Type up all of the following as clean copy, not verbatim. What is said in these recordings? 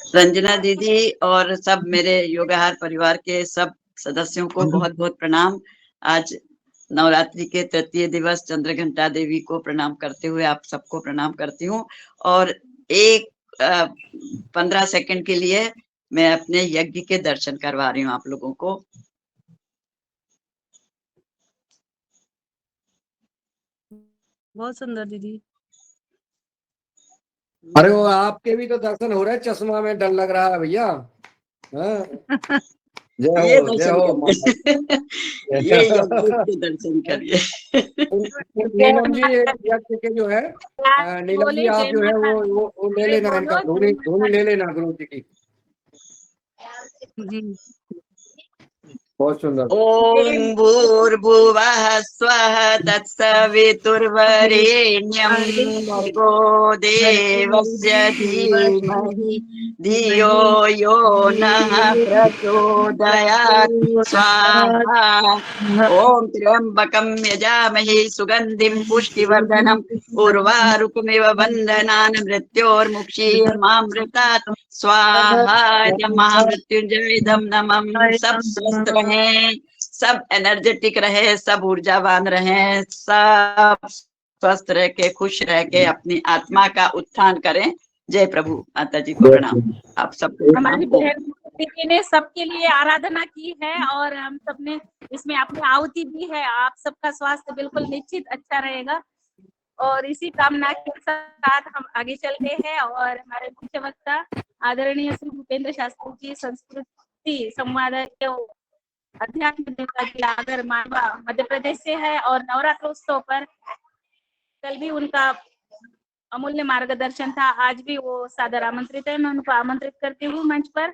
रंजना दीदी और सब मेरे योगाहार परिवार के सब सदस्यों को बहुत बहुत प्रणाम। आज नवरात्रि के तृतीय दिवस चंद्रघंटा देवी को प्रणाम करते हुए आप सबको प्रणाम करती हूँ। और एक 15 सेकंड के लिए मैं अपने यज्ञ के दर्शन करवा रही हूँ आप लोगों को। बहुत सुंदर दीदी। अरे वो आपके भी तो दर्शन हो रहे हैं, चश्मा में डर लग रहा है भैया। हाँ? ये जय दर्शन हो करिए, ये यज्ञ के दर्शन करिए। नीलम जी, एक यज्ञ के जो है नीलम जी, आप जो है वो ले लेना, इनका धोनी ले लेना गुरु जी की। जी बहुत सुंदर। ओम भूर्भुवः स्वः तत्सवितुर्वरेण्यं भर्गो देवस्य धीमहि धियो यो नः प्रचोदयात् स्वाहा। ओम त्र्यंबकं यजामहे सुगंधिं पुष्टिवर्धनम् उर्वारुकमिव बन्धनान् मृत्योर्मुक्षीयमामृतात् स्वाहा। महामृत्युंजय धम नमः। सब स्वस्थ रहें, सब एनर्जेटिक रहे, सब ऊर्जावान रहे, सब स्वस्थ रह के खुश रह के अपनी आत्मा का उत्थान करें। जय प्रभु। माता जी को प्रणाम। आप सबको हमारी बहन दीदी ने सबके लिए आराधना की है और हम सबने इसमें अपनी आहुति दी है। आप सबका स्वास्थ्य बिल्कुल निश्चित अच्छा रहेगा और इसी कामना के साथ हम आगे चलते हैं। और हमारे मुख्य वक्ता आदरणीय श्री भूपेंद्र शास्त्री जी संस्कृति संवाद के अध्यात्म देवता जिला आगर मालवा मध्य प्रदेश से है और नवरात्रोत्सव पर कल भी उनका अमूल्य मार्गदर्शन था। आज भी वो सादर आमंत्रित है। मैं उनको आमंत्रित करती हूँ मंच पर।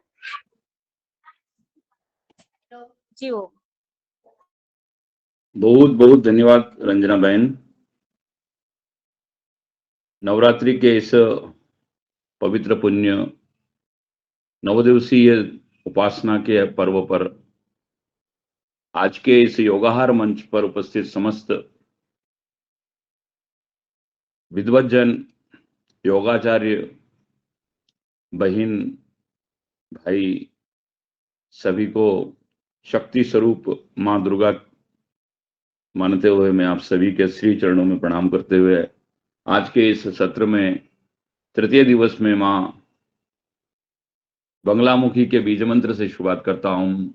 जी वो बहुत बहुत धन्यवाद रंजना बहन। नवरात्रि के इस पवित्र पुण्य नवदिवसीय उपासना के पर्व पर आज के इस योगाहार मंच पर उपस्थित समस्त विद्वज्जन, योगाचार्य, बहन, भाई सभी को शक्ति स्वरूप मां दुर्गा मानते हुए मैं आप सभी के श्री चरणों में प्रणाम करते हुए आज के इस सत्र में तृतीय दिवस में मां बंगलामुखी के बीज मंत्र से शुरुआत करता हूं।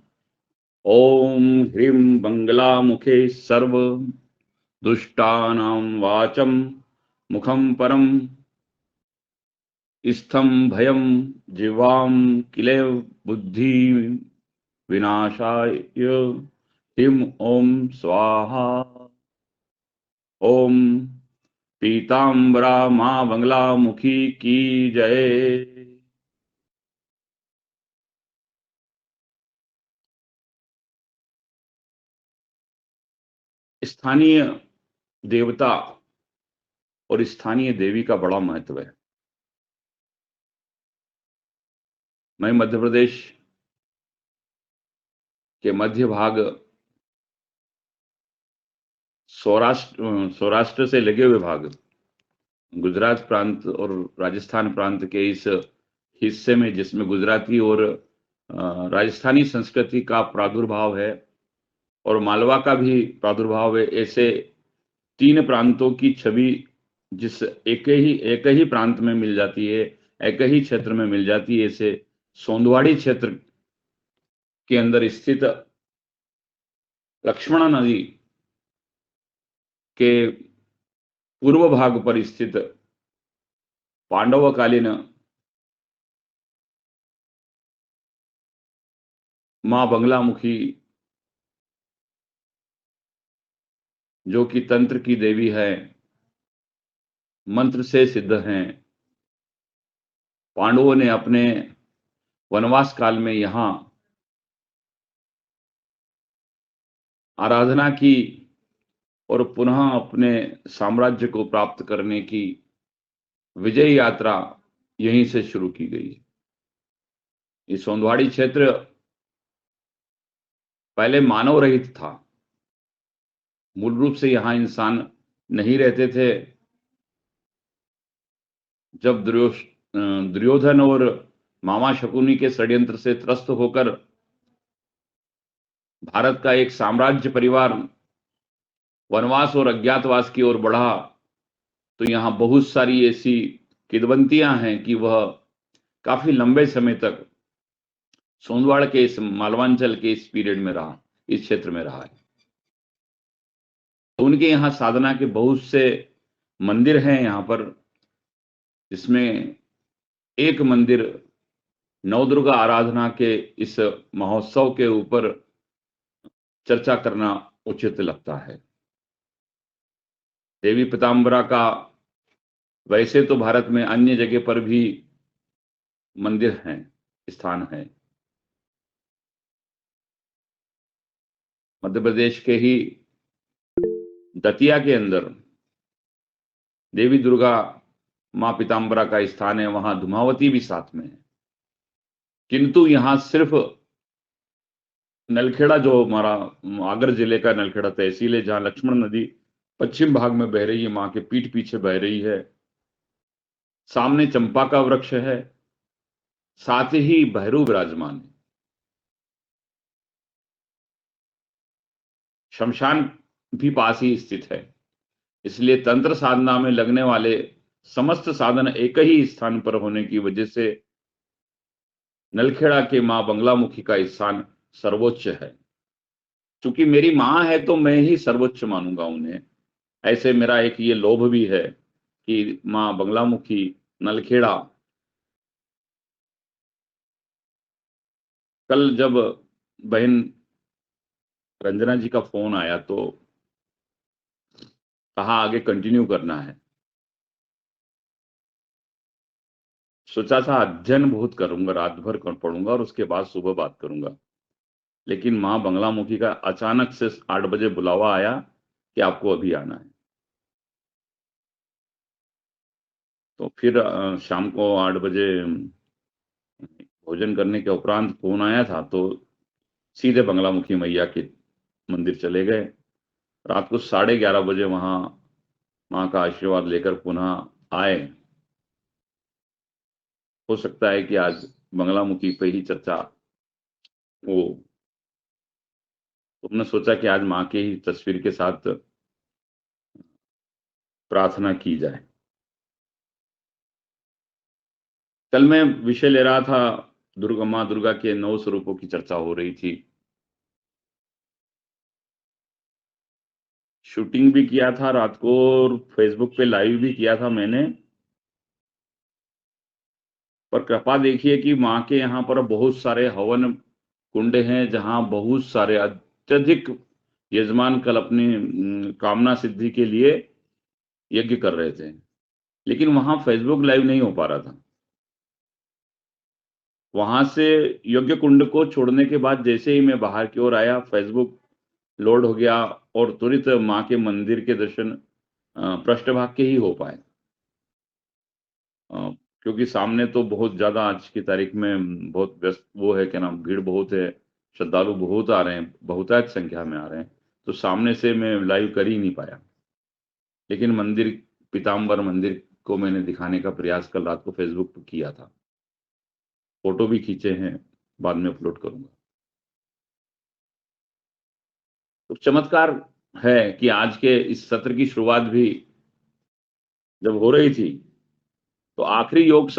ओम ह्रीं बंगलामुखे सर्व दुष्टानां वाचम मुखम परम स्थम भयम जिह्वाम किले बुद्धि विनाशाय ह्रीं ओम स्वाहा। ओम पीतांबरा मां बंगलामुखी की जय। स्थानीय देवता और स्थानीय देवी का बड़ा महत्व है। मैं मध्य प्रदेश के मध्य भाग सौराष्ट्र से लगे हुए भाग गुजरात प्रांत और राजस्थान प्रांत के इस हिस्से में जिसमें गुजराती और राजस्थानी संस्कृति का प्रादुर्भाव है और मालवा का भी प्रादुर्भाव है, ऐसे तीन प्रांतों की छवि जिस एक ही प्रांत में मिल जाती है, एक ही क्षेत्र में मिल जाती है, ऐसे सोंदवाड़ी क्षेत्र के अंदर स्थित लक्ष्मणा नदी के पूर्व भाग पर स्थित पांडवकालीन मां बंगलामुखी जो कि तंत्र की देवी है, मंत्र से सिद्ध हैं। पांडवों ने अपने वनवास काल में यहां आराधना की और पुनः अपने साम्राज्य को प्राप्त करने की विजय यात्रा यहीं से शुरू की गई। ये सोंदवाड़ी क्षेत्र पहले मानव रहित था। मूल रूप से यहां इंसान नहीं रहते थे। जब दुर्योधन और मामा शकुनी के षड्यंत्र से त्रस्त होकर भारत का एक साम्राज्य परिवार वनवास और अज्ञातवास की ओर बढ़ा, तो यहां बहुत सारी ऐसी किंवदंतियां हैं कि वह काफी लंबे समय तक सोनवाड़ के इस मालवांचल के इस पीरियड में रहा, इस क्षेत्र में रहा है। तो उनके यहाँ साधना के बहुत से मंदिर हैं यहाँ पर, जिसमें एक मंदिर नवदुर्गा आराधना के इस महोत्सव के ऊपर चर्चा करना उचित लगता है। देवी पीताम्बरा का वैसे तो भारत में अन्य जगह पर भी मंदिर हैं, स्थान हैं। मध्य प्रदेश के ही दतिया के अंदर देवी दुर्गा मां पीताम्बरा का स्थान है, वहां धुमावती भी साथ में है। किंतु यहां सिर्फ नलखेड़ा, जो हमारा आगर जिले का नलखेड़ा तहसील है, जहां लक्ष्मण नदी पश्चिम भाग में बह रही है, मां के पीठ पीछे बह रही है, सामने चंपा का वृक्ष है, साथ ही भैरव विराजमान है। शमशान भी पास ही स्थित है, इसलिए तंत्र साधना में लगने वाले समस्त साधन एक ही स्थान पर होने की वजह से नलखेड़ा के मां बंगलामुखी का स्थान सर्वोच्च है। क्योंकि मेरी मां है तो मैं ही सर्वोच्च मानूंगा उन्हें, ऐसे मेरा एक ये लोभ भी है कि मां बंगलामुखी नलखेड़ा। कल जब बहन रंजना जी का फोन आया तो कहा आगे कंटिन्यू करना है। सोचा था अध्ययन बहुत करूंगा, रात भर पढ़ूंगा और उसके बाद सुबह बात करूंगा, लेकिन मां बंगलामुखी का अचानक से 8 बजे बुलावा आया कि आपको अभी आना है। तो फिर शाम को 8 बजे भोजन करने के उपरांत फोन आया था, तो सीधे बंगलामुखी मैया के मंदिर चले गए। रात को 11:30 बजे वहां मां का आशीर्वाद लेकर पुनः आए। हो सकता है कि आज बंगलामुखी पे ही चर्चा हो। तुमने सोचा कि आज मां के ही तस्वीर के साथ प्रार्थना की जाए। कल मैं विषय ले रहा था, मां दुर्गा के 9 स्वरूपों की चर्चा हो रही थी। शूटिंग भी किया था रात को और फेसबुक पे लाइव भी किया था मैंने। पर कृपा देखिए कि मां के यहाँ पर बहुत सारे हवन कुंड हैं, जहां बहुत सारे अत्यधिक यजमान कल अपनी कामना सिद्धि के लिए यज्ञ कर रहे थे, लेकिन वहां फेसबुक लाइव नहीं हो पा रहा था। वहां से यज्ञ कुंड को छोड़ने के बाद जैसे ही मैं बाहर की ओर आया, फेसबुक लोड हो गया और तुरंत मां के मंदिर के दर्शन पृष्ठभाग के ही हो पाए। क्योंकि सामने तो बहुत ज्यादा आज की तारीख में बहुत व्यस्त वो है, क्या नाम, भीड़ बहुत है, श्रद्धालु बहुत आ रहे हैं, बहुतायत संख्या में आ रहे हैं, तो सामने से मैं लाइव कर ही नहीं पाया। लेकिन मंदिर, पीताम्बर मंदिर को मैंने दिखाने का प्रयास कल रात को फेसबुक पर किया था। फोटो भी खींचे हैं, बाद में अपलोड करूंगा। तो चमत्कार है कि आज के इस सत्र की शुरुआत भी जब हो रही थी, तो आखिरी योग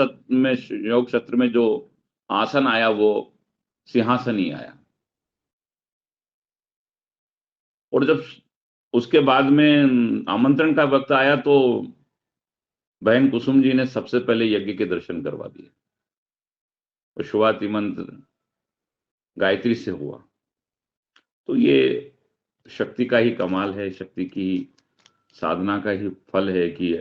सत्र में जो आसन आया वो सिंहासन ही आया। और जब उसके बाद में आमंत्रण का वक्त आया तो बहन कुसुम जी ने सबसे पहले यज्ञ के दर्शन करवा दिए और शुरुआती मंत्र गायत्री से हुआ। तो ये शक्ति का ही कमाल है, शक्ति की साधना का ही फल है कि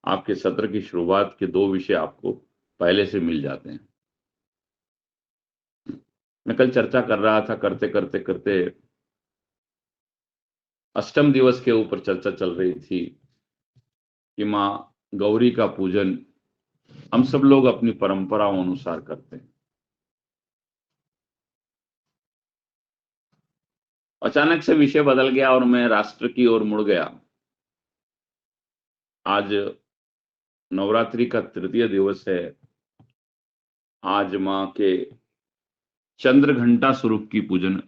आपके सत्र की शुरुआत के 2 विषय आपको पहले से मिल जाते हैं। मैं कल चर्चा कर रहा था, करते करते करते अष्टम दिवस के ऊपर चर्चा चल रही थी कि मां गौरी का पूजन हम सब लोग अपनी परंपराओं अनुसार करते हैं। अचानक से विषय बदल गया और मैं राष्ट्र की ओर मुड़ गया। आज नवरात्रि का तृतीय दिवस है आज मां के चंद्र घंटा स्वरूप की पूजन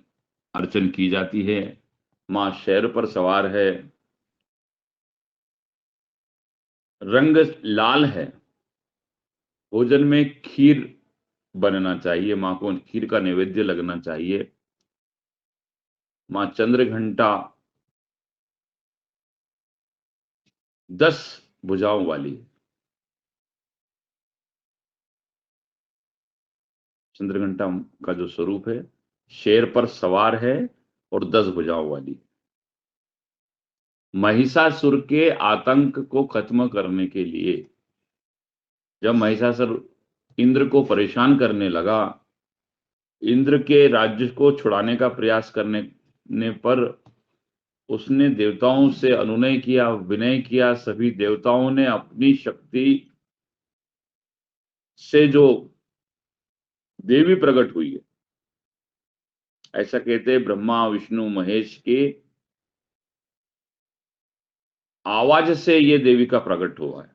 अर्चन की जाती है। मां शेर पर सवार है, रंग लाल है। भोजन में खीर बनना चाहिए, मां को खीर का नैवेद्य लगना चाहिए। मां चंद्र घंटा 10 भुजाओं वाली है। चंद्र घंटा का जो स्वरूप है, शेर पर सवार है और 10 भुजाओं वाली। महिषासुर के आतंक को खत्म करने के लिए जब महिषासुर इंद्र को परेशान करने लगा, इंद्र के राज्य को छुड़ाने का प्रयास करने पर उसने देवताओं से अनुनय किया, विनय किया। सभी देवताओं ने अपनी शक्ति से जो देवी प्रकट हुई है, ऐसा कहते हैं ब्रह्मा विष्णु महेश के आवाज से ये देवी का प्रकट हुआ है।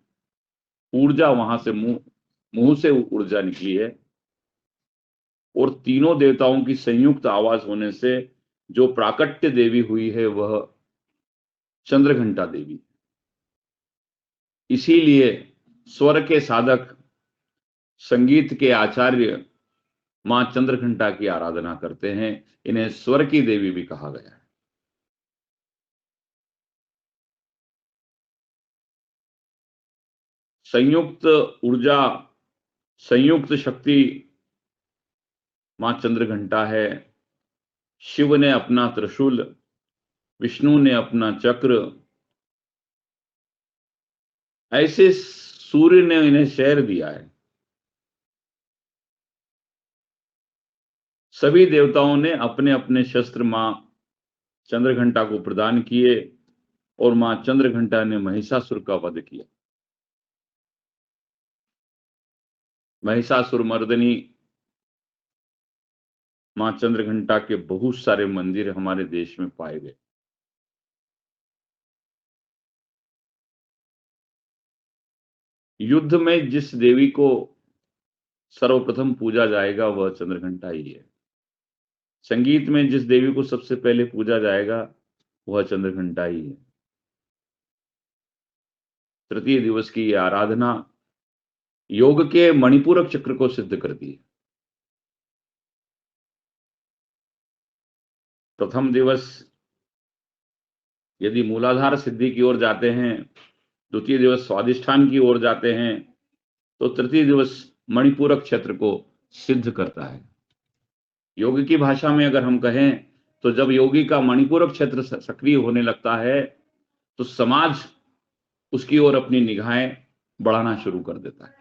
ऊर्जा वहां से मुंह से ऊर्जा निकली है और तीनों देवताओं की संयुक्त आवाज होने से जो प्राकट्य देवी हुई है वह चंद्रघंटा देवी। इसीलिए स्वर के साधक, संगीत के आचार्य मां चंद्रघंटा की आराधना करते हैं। इन्हें स्वर की देवी भी कहा गया है। संयुक्त ऊर्जा, संयुक्त शक्ति मां चंद्रघंटा है। शिव ने अपना त्रिशूल, विष्णु ने अपना चक्र, ऐसे सूर्य ने इन्हें शेर दिया है। सभी देवताओं ने अपने अपने शस्त्र मां चंद्रघंटा को प्रदान किए और मां चंद्रघंटा ने महिषासुर का वध किया। महिषासुर मर्दनी मां चंद्रघंटा के बहुत सारे मंदिर हमारे देश में पाए गए। युद्ध में जिस देवी को सर्वप्रथम पूजा जाएगा वह चंद्रघंटा ही है। संगीत में जिस देवी को सबसे पहले पूजा जाएगा वह चंद्रघंटा ही है। तृतीय दिवस की यह आराधना योग के मणिपूरक चक्र को सिद्ध करती है। प्रथम दिवस यदि मूलाधार सिद्धि की ओर जाते हैं, द्वितीय दिवस स्वादिष्ठान की ओर जाते हैं, तो तृतीय दिवस मणिपूरक क्षेत्र को सिद्ध करता है। योग की भाषा में अगर हम कहें तो जब योगी का मणिपूरक क्षेत्र सक्रिय होने लगता है तो समाज उसकी ओर अपनी निगाहें बढ़ाना शुरू कर देता है।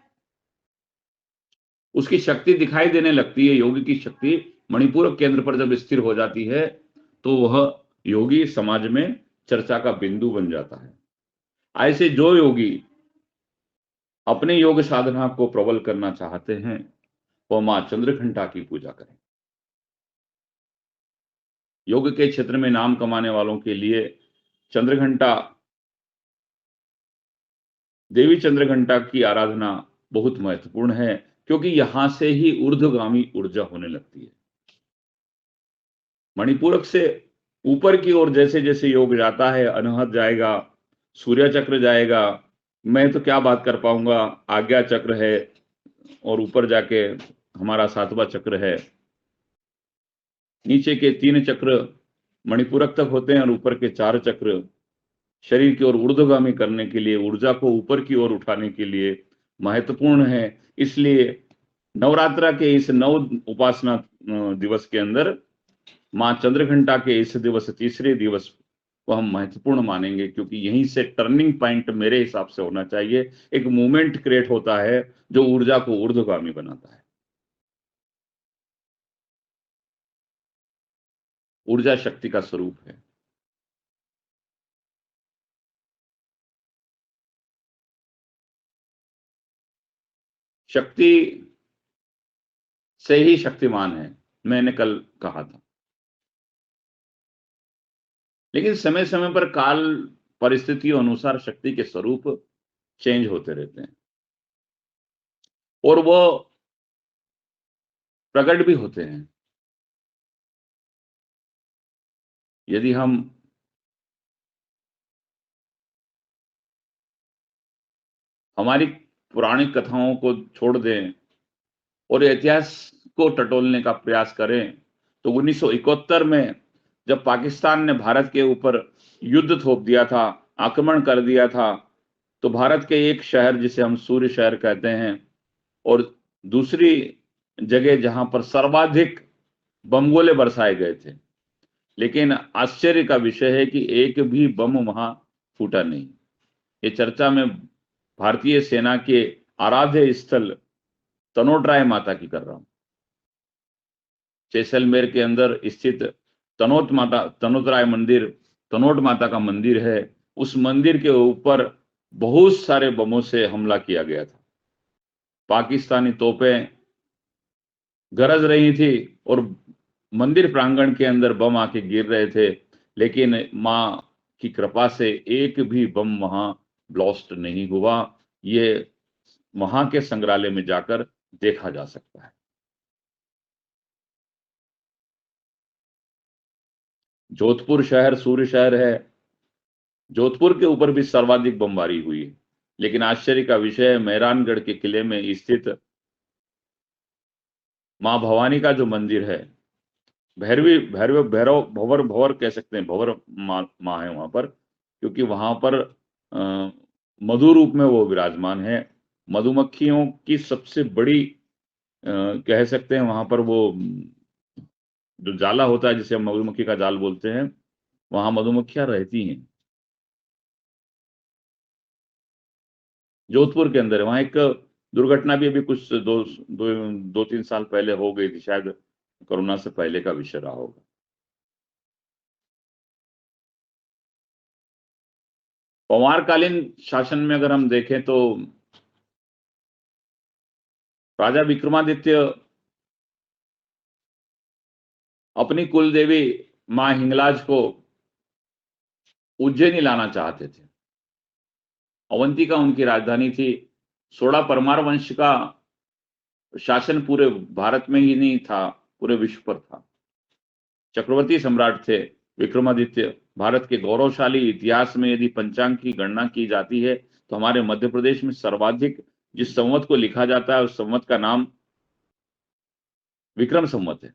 उसकी शक्ति दिखाई देने लगती है। योगी की शक्ति मणिपूरक केंद्र पर जब स्थिर हो जाती है तो वह योगी समाज में चर्चा का बिंदु बन जाता है। ऐसे जो योगी अपने योग साधना को प्रबल करना चाहते हैं वह मां चंद्रघंटा की पूजा करें। योग के क्षेत्र में नाम कमाने वालों के लिए चंद्रघंटा, देवी चंद्रघंटा की आराधना बहुत महत्वपूर्ण है, क्योंकि यहां से ही ऊर्ध्वगामी ऊर्जा होने लगती है। मणिपूरक से ऊपर की ओर जैसे जैसे योग जाता है, अनहत जाएगा, सूर्य चक्र जाएगा, मैं तो क्या बात कर पाऊंगा, आज्ञा चक्र है और ऊपर जाके हमारा 7वां चक्र है। नीचे के 3 चक्र मणिपूरक तक होते हैं और ऊपर के 4 चक्र शरीर की ओर ऊर्ध्वगामी करने के लिए, ऊर्जा को ऊपर की ओर उठाने के लिए महत्वपूर्ण है। इसलिए नवरात्रा के इस 9 उपासना दिवस के अंदर मां चंद्रघंटा के इस दिवस, तीसरे दिवस को हम महत्वपूर्ण मानेंगे, क्योंकि यहीं से टर्निंग पॉइंट मेरे हिसाब से होना चाहिए। एक मूवमेंट क्रिएट होता है जो ऊर्जा को ऊर्ध्वगामी बनाता है। ऊर्जा शक्ति का स्वरूप है। शक्ति से ही शक्तिमान है, मैंने कल कहा था। लेकिन समय समय पर काल परिस्थितियों अनुसार शक्ति के स्वरूप चेंज होते रहते हैं और वो प्रकट भी होते हैं। यदि हम हमारी पुरानी कथाओं को छोड़ दें और इतिहास को टटोलने का प्रयास करें, तो 1971 में जब पाकिस्तान ने भारत के ऊपर युद्ध थोप दिया था, आक्रमण कर दिया था, तो भारत के एक शहर जिसे हम सूर्य शहर कहते हैं और दूसरी जगह जहां पर सर्वाधिक बमगोले बरसाए गए थे, लेकिन आश्चर्य का विषय है कि एक भी बम वहां फूटा नहीं। ये चर्चा में भारतीय सेना के आराध्य स्थल तनोट-राय माता की कर रहा हूं। जैसलमेर के अंदर स्थित तनोट-राय मंदिर, तनोट माता का मंदिर है। उस मंदिर के ऊपर बहुत सारे बमों से हमला किया गया था। पाकिस्तानी तोपें गरज रही थी और मंदिर प्रांगण के अंदर बम आके गिर रहे थे, लेकिन मां की कृपा से एक भी बम वहां ब्लास्ट नहीं हुआ। ये वहां के संग्रहालय में जाकर देखा जा सकता है। जोधपुर शहर सूर्य शहर है। जोधपुर के ऊपर भी सर्वाधिक बमबारी हुई है, लेकिन आश्चर्य का विषय है मेहरानगढ़ के किले में स्थित मां भवानी का जो मंदिर है, भैरव भंवर भंवर कह सकते हैं, भंवर मां है वहां पर, क्योंकि वहां पर मधु रूप में वो विराजमान है। मधुमक्खियों की सबसे बड़ी कह सकते हैं वहां पर वो जो जाला होता है जिसे हम मधुमक्खी का जाल बोलते हैं, वहां मधुमक्खियां रहती हैं। जोधपुर के अंदर वहां एक दुर्घटना भी अभी कुछ दो तीन साल पहले हो गई थी, शायद कोरोना से पहले का विषय रहा होगा। पवारकालीन शासन में अगर हम देखें तो राजा विक्रमादित्य अपनी कुल देवी मां हिंगलाज को उज्जैनी लाना चाहते थे। अवंतिका उनकी राजधानी थी। सोडा परमार वंश का शासन पूरे भारत में ही नहीं था, पूरे विश्व पर था। चक्रवर्ती सम्राट थे विक्रमादित्य। भारत के गौरवशाली इतिहास में यदि पंचांग की गणना की जाती है तो हमारे मध्य प्रदेश में सर्वाधिक जिस संवत को लिखा जाता है उस संवत का नाम विक्रम संवत है।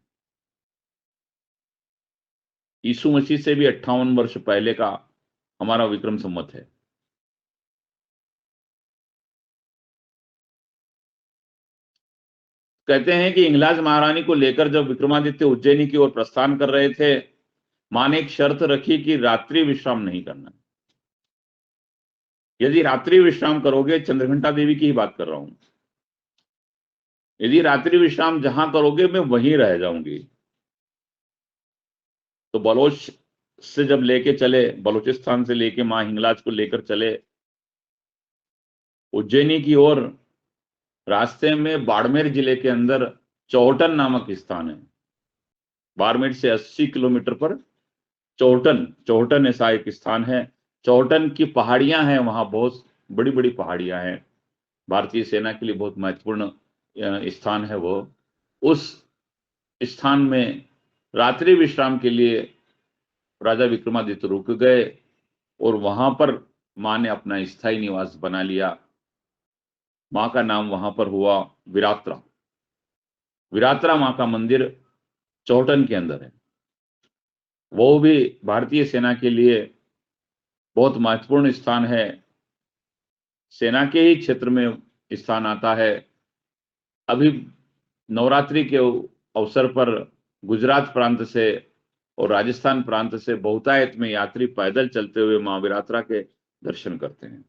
यीशु मसीह से भी 58 वर्ष पहले का हमारा विक्रम संवत है। कहते हैं कि हिंगलाज महारानी को लेकर जब विक्रमादित्य उज्जैनी की ओर प्रस्थान कर रहे थे, मां ने एक शर्त रखी कि रात्रि विश्राम नहीं करना। यदि रात्रि विश्राम करोगे, चंद्रघंटा देवी की ही बात कर रहा हूं, यदि रात्रि विश्राम जहां करोगे मैं वहीं रह जाऊंगी। तो बलोच से जब लेके चले, बलूचिस्तान से लेके मां हिंगलाज को लेकर चले उज्जैनी की ओर, रास्ते में बाड़मेर जिले के अंदर चौहटन नामक स्थान है। बाड़मेर से 80 किलोमीटर पर चौहटन ऐसा एक स्थान है। चौहटन की पहाड़ियां हैं, वहां बहुत बड़ी बड़ी पहाड़ियां हैं। भारतीय सेना के लिए बहुत महत्वपूर्ण स्थान है वो। उस स्थान में रात्रि विश्राम के लिए राजा विक्रमादित्य रुक गए और वहां पर मां ने अपना स्थायी निवास बना लिया। मां का नाम वहां पर हुआ विरात्रा। विरात्रा मां का मंदिर चौहटन के अंदर है। वो भी भारतीय सेना के लिए बहुत महत्वपूर्ण स्थान है। सेना के ही क्षेत्र में स्थान आता है। अभी नवरात्रि के अवसर पर गुजरात प्रांत से और राजस्थान प्रांत से बहुतायत में यात्री पैदल चलते हुए मां विरात्रा के दर्शन करते हैं।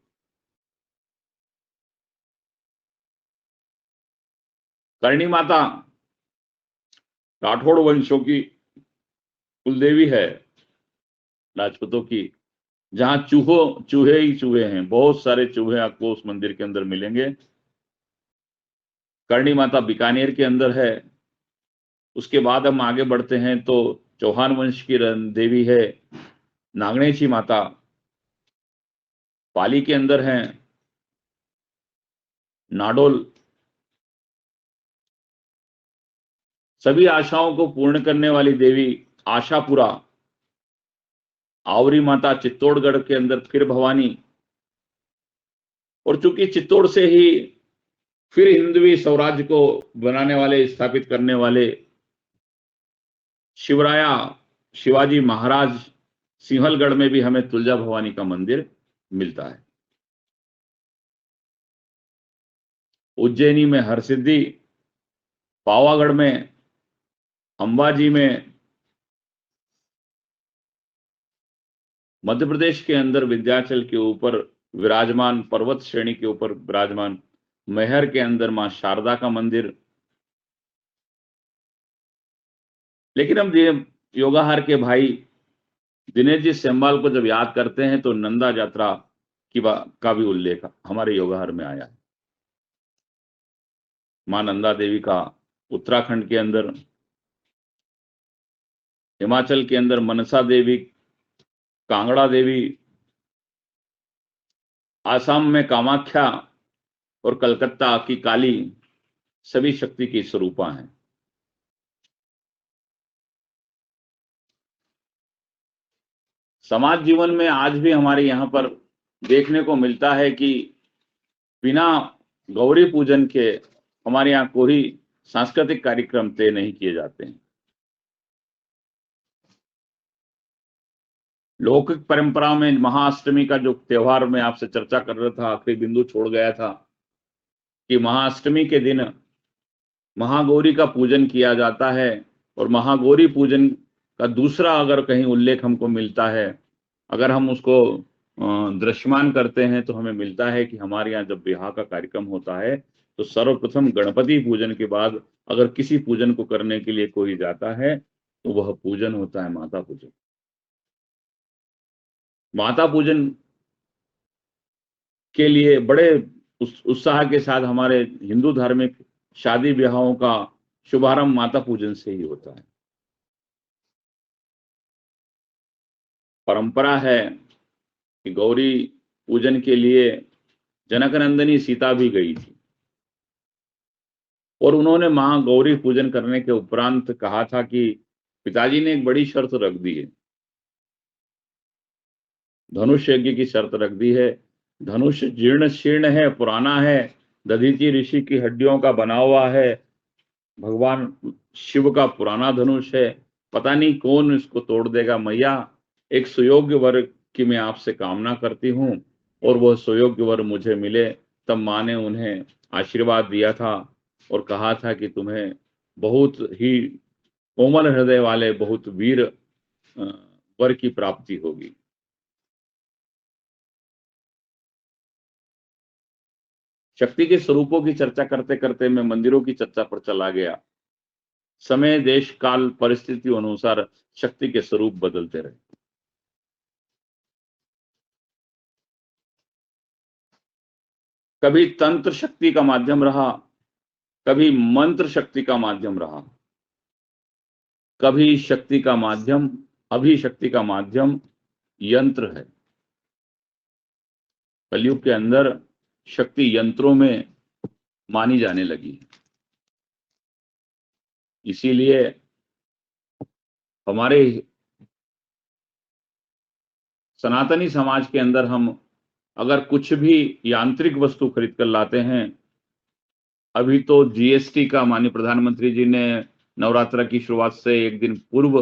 करणी माता राठौड़ वंशों की कुलदेवी है, राजपूतों की, जहां चूहे ही चूहे हैं। बहुत सारे चूहे आपको उस मंदिर के अंदर मिलेंगे। करणी माता बीकानेर के अंदर है। उसके बाद हम आगे बढ़ते हैं तो चौहान वंश की देवी है नागणेशी माता, पाली के अंदर है। नाडोल सभी आशाओं को पूर्ण करने वाली देवी आशापुरा, आवरी माता चित्तौड़गढ़ के अंदर फिर भवानी, और चूंकि चित्तौड़ से ही फिर हिंदवी स्वराज्य को बनाने वाले, स्थापित करने वाले शिवराया शिवाजी महाराज, सिंहलगढ़ में भी हमें तुलजा भवानी का मंदिर मिलता है। उज्जैनी में हरसिद्धि, पावागढ़ में, अंबाजी में, मध्य प्रदेश के अंदर विंध्याचल के ऊपर विराजमान, पर्वत श्रेणी के ऊपर विराजमान मैहर के अंदर मां शारदा का मंदिर। लेकिन हम योगाहार के भाई दिनेश जी सेम्बाल को जब याद करते हैं तो नंदा यात्रा का भी उल्लेख हमारे योगाहार में आया है। मां नंदा देवी का उत्तराखंड के अंदर, हिमाचल के अंदर मनसा देवी, कांगड़ा देवी, आसाम में कामाख्या और कलकत्ता की काली, सभी शक्ति की स्वरूपा हैं। समाज जीवन में आज भी हमारे यहाँ पर देखने को मिलता है कि बिना गौरी पूजन के हमारे यहाँ कोई सांस्कृतिक कार्यक्रम तय नहीं किए जाते हैं। लौकिक परंपरा में महाअष्टमी का जो त्योहार मैं आपसे चर्चा कर रहा था, आखिरी बिंदु छोड़ गया था कि महाअष्टमी के दिन महागौरी का पूजन किया जाता है। और महागौरी पूजन का दूसरा अगर कहीं उल्लेख हमको मिलता है, अगर हम उसको दृश्यमान करते हैं, तो हमें मिलता है कि हमारे यहाँ जब विवाह का कार्यक्रम होता है तो सर्वप्रथम गणपति पूजन के बाद अगर किसी पूजन को करने के लिए कोई जाता है तो वह पूजन होता है माता पूजन। माता पूजन के लिए बड़े उत्साह के साथ हमारे हिंदू धार्मिक शादी ब्याहों का शुभारंभ माता पूजन से ही होता है। परंपरा है कि गौरी पूजन के लिए जनकनंदिनी सीता भी गई थी और उन्होंने मां गौरी पूजन करने के उपरांत कहा था कि पिताजी ने एक बड़ी शर्त रख दी है, धनुष यज्ञ की शर्त रख दी है। धनुष जीर्ण शीर्ण है, पुराना है, दधीचि ऋषि की हड्डियों का बना हुआ है, भगवान शिव का पुराना धनुष है, पता नहीं कौन इसको तोड़ देगा। मैया, एक सुयोग्य वर की मैं आपसे कामना करती हूँ और वह सुयोग्य वर मुझे मिले। तब माँ ने उन्हें आशीर्वाद दिया था और कहा था कि तुम्हें बहुत ही कोमल हृदय वाले, बहुत वीर वर की प्राप्ति होगी। शक्ति के स्वरूपों की चर्चा करते करते मैं मंदिरों की चर्चा पर चला गया। समय, देश, काल, परिस्थिति अनुसार शक्ति के स्वरूप बदलते रहे। कभी तंत्र शक्ति का माध्यम रहा, कभी मंत्र शक्ति का माध्यम रहा, कभी शक्ति का माध्यम, अभी शक्ति का माध्यम यंत्र है। कलयुग के अंदर शक्ति यंत्रों में मानी जाने लगी। इसीलिए हमारे सनातनी समाज के अंदर हम अगर कुछ भी यांत्रिक वस्तु खरीद कर लाते हैं, अभी तो जीएसटी का माननीय प्रधानमंत्री जी ने नवरात्र की शुरुआत से एक दिन पूर्व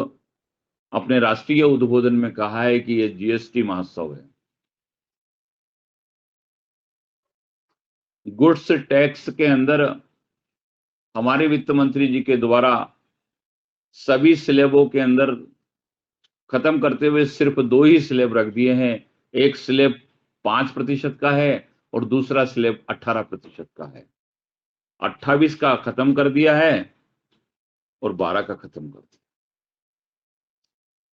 अपने राष्ट्रीय उद्बोधन में कहा है कि यह जीएसटी महोत्सव है। गुड्स टैक्स के अंदर हमारे वित्त मंत्री जी के द्वारा सभी स्लैबों के अंदर खत्म करते हुए सिर्फ 2 ही स्लैब रख दिए हैं। एक स्लैब 5% का है और दूसरा स्लैब 18% का है। 28 का खत्म कर दिया है और 12 का खत्म कर दिया।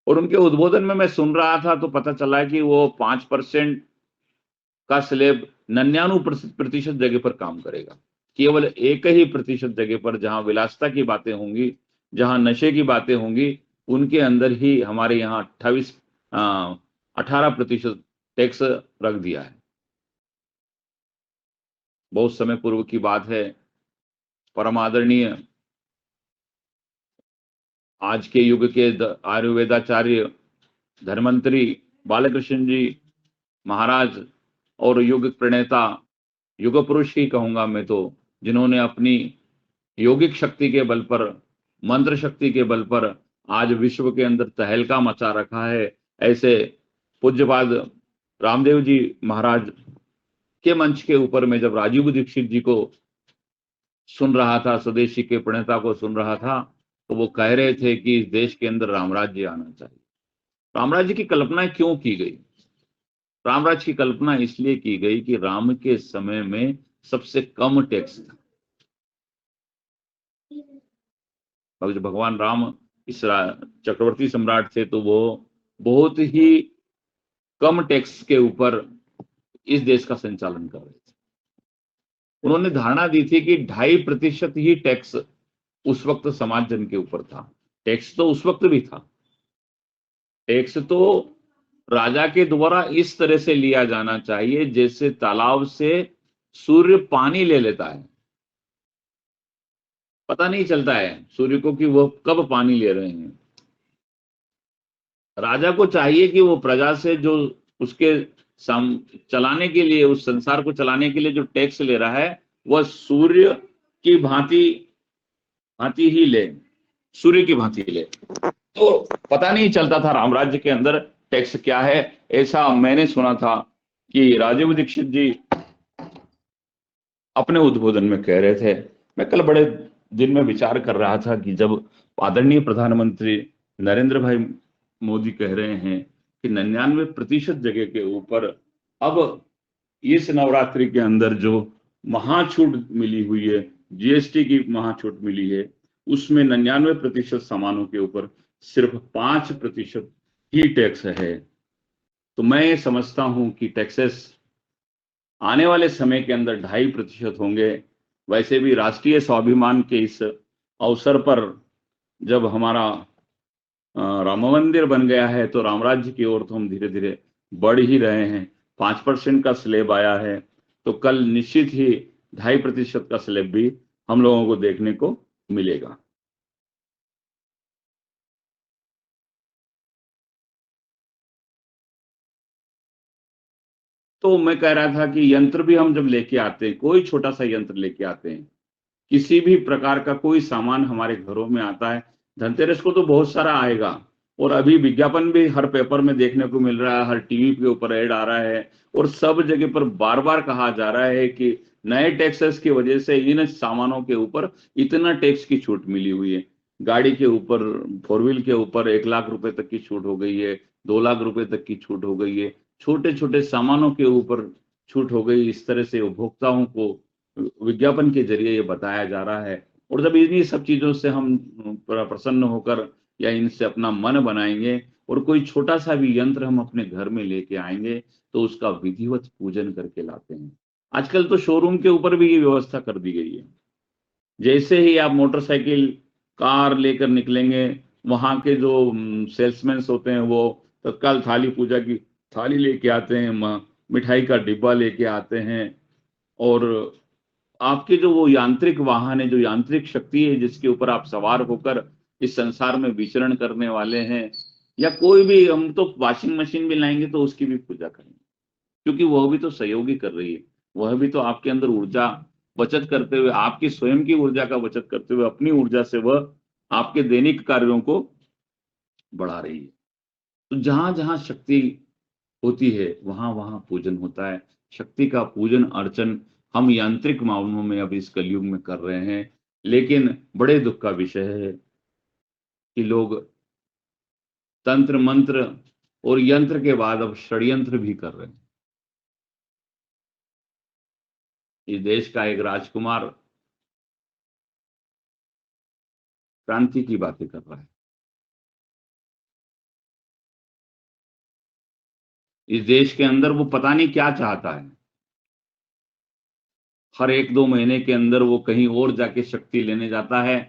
और उनके उद्बोधन में मैं सुन रहा था तो पता चला कि वो 5% का स्लैब 99% जगह पर काम करेगा। केवल 1 ही प्रतिशत जगह पर जहां विलासिता की बातें होंगी, जहां नशे की बातें होंगी, उनके अंदर ही हमारे यहाँ 18% टैक्स रख दिया है। बहुत समय पूर्व की बात है, परम आदरणीय आज के युग के आयुर्वेदाचार्य धर्मंतरी बालकृष्ण जी महाराज और युग प्रणेता, युग पुरुष ही कहूंगा मैं तो, जिन्होंने अपनी योगिक शक्ति के बल पर, मंत्र शक्ति के बल पर आज विश्व के अंदर तहलका मचा रखा है, ऐसे पूज्यपाद रामदेव जी महाराज के मंच के ऊपर में जब राजीव दीक्षित जी को सुन रहा था, स्वदेशी के प्रणेता को सुन रहा था, तो वो कह रहे थे कि इस देश के अंदर रामराज्य आना चाहिए। रामराज्य की कल्पना क्यों की गई? रामराज्य की कल्पना इसलिए की गई कि राम के समय में सबसे कम टैक्स था। भगवान राम इस चक्रवर्ती सम्राट थे, तो वो बहुत ही कम टैक्स के ऊपर इस देश का संचालन कर रहे थे। उन्होंने धारणा दी थी कि 2.5% ही टैक्स उस वक्त समाज जन के ऊपर था। टैक्स तो उस वक्त भी था, टैक्स तो राजा के द्वारा इस तरह से लिया जाना चाहिए जैसे तालाब से सूर्य पानी ले लेता है, पता नहीं चलता है सूर्य को कि वो कब पानी ले रहे हैं। राजा को चाहिए कि वो प्रजा से जो उसके चलाने के लिए, उस संसार को चलाने के लिए जो टैक्स ले रहा है, वह सूर्य की भांति ही ले, सूर्य की भांति ले। तो पता नहीं चलता था रामराज्य के अंदर टैक्स क्या है। ऐसा मैंने सुना था कि राजीव दीक्षित जी अपने उद्बोधन में कह रहे थे। मैं कल बड़े दिन में विचार कर रहा था कि जब आदरणीय प्रधानमंत्री नरेंद्र भाई मोदी कह रहे हैं कि 99% जगह के ऊपर अब इस नवरात्रि के अंदर जो महाछूट मिली हुई है, जीएसटी की महाछूट मिली है, उसमें 99% सामानों के ऊपर सिर्फ 5% ही टैक्स है। तो मैं समझता हूं कि टैक्सेस आने वाले समय के अंदर 2.5% होंगे। वैसे भी राष्ट्रीय स्वाभिमान के इस अवसर पर जब हमारा राम मंदिर बन गया है, तो रामराज्य की ओर तो हम धीरे धीरे बढ़ ही रहे हैं। 5% का स्लैब आया है, तो कल निश्चित ही 2.5% का स्लैब भी हम लोगों को देखने को मिलेगा। तो मैं कह रहा था कि यंत्र भी हम जब लेके आते हैं, कोई छोटा सा यंत्र लेके आते हैं, किसी भी प्रकार का कोई सामान हमारे घरों में आता है, धनतेरस को तो बहुत सारा आएगा, और अभी विज्ञापन भी हर पेपर में देखने को मिल रहा है, हर टीवी के ऊपर ऐड आ रहा है, और सब जगह पर बार बार कहा जा रहा है कि नए टैक्सेस की वजह से इन सामानों के ऊपर इतना टैक्स की छूट मिली हुई है। गाड़ी के ऊपर, 4 व्हील के ऊपर 1 लाख रुपए तक की छूट हो गई है, 2 लाख रुपए तक की छूट हो गई है, छोटे छोटे सामानों के ऊपर छूट हो गई। इस तरह से उपभोक्ताओं को विज्ञापन के जरिए ये बताया जा रहा है। और जब इन्हीं सब चीजों से हम प्रसन्न होकर या इनसे अपना मन बनाएंगे और कोई छोटा सा भी यंत्र हम अपने घर में लेके आएंगे, तो उसका विधिवत पूजन करके लाते हैं। आजकल तो शोरूम के ऊपर भी ये व्यवस्था कर दी गई है। जैसे ही आप मोटरसाइकिल, कार लेकर निकलेंगे, वहां के जो सेल्समैन होते हैं वो तत्काल थाली, पूजा की थाली लेके आते हैं, मिठाई का डिब्बा लेके आते हैं, और आपके जो वो यांत्रिक वाहन है, जो यांत्रिक शक्ति है जिसके ऊपर आप सवार होकर इस संसार में विचरण करने वाले हैं, या कोई भी, हम तो वॉशिंग मशीन भी लाएंगे तो उसकी भी पूजा करेंगे, क्योंकि वह भी तो सहयोगी कर रही है। वह भी तो आपके अंदर ऊर्जा बचत करते हुए, आपकी स्वयं की ऊर्जा का बचत करते हुए, अपनी ऊर्जा से वह आपके दैनिक कार्यों को बढ़ा रही है। तो जहां जहां शक्ति होती है, वहां वहां पूजन होता है। शक्ति का पूजन अर्चन हम यांत्रिक मामलों में अब इस कलयुग में कर रहे हैं, लेकिन बड़े दुख का विषय है कि लोग तंत्र मंत्र और यंत्र के बाद अब षड्यंत्र भी कर रहे हैं। इस देश का एक राजकुमार क्रांति की बातें कर रहा है। इस देश के अंदर वो पता नहीं क्या चाहता है। हर 1-2 महीने के अंदर वो कहीं और जाके शक्ति लेने जाता है।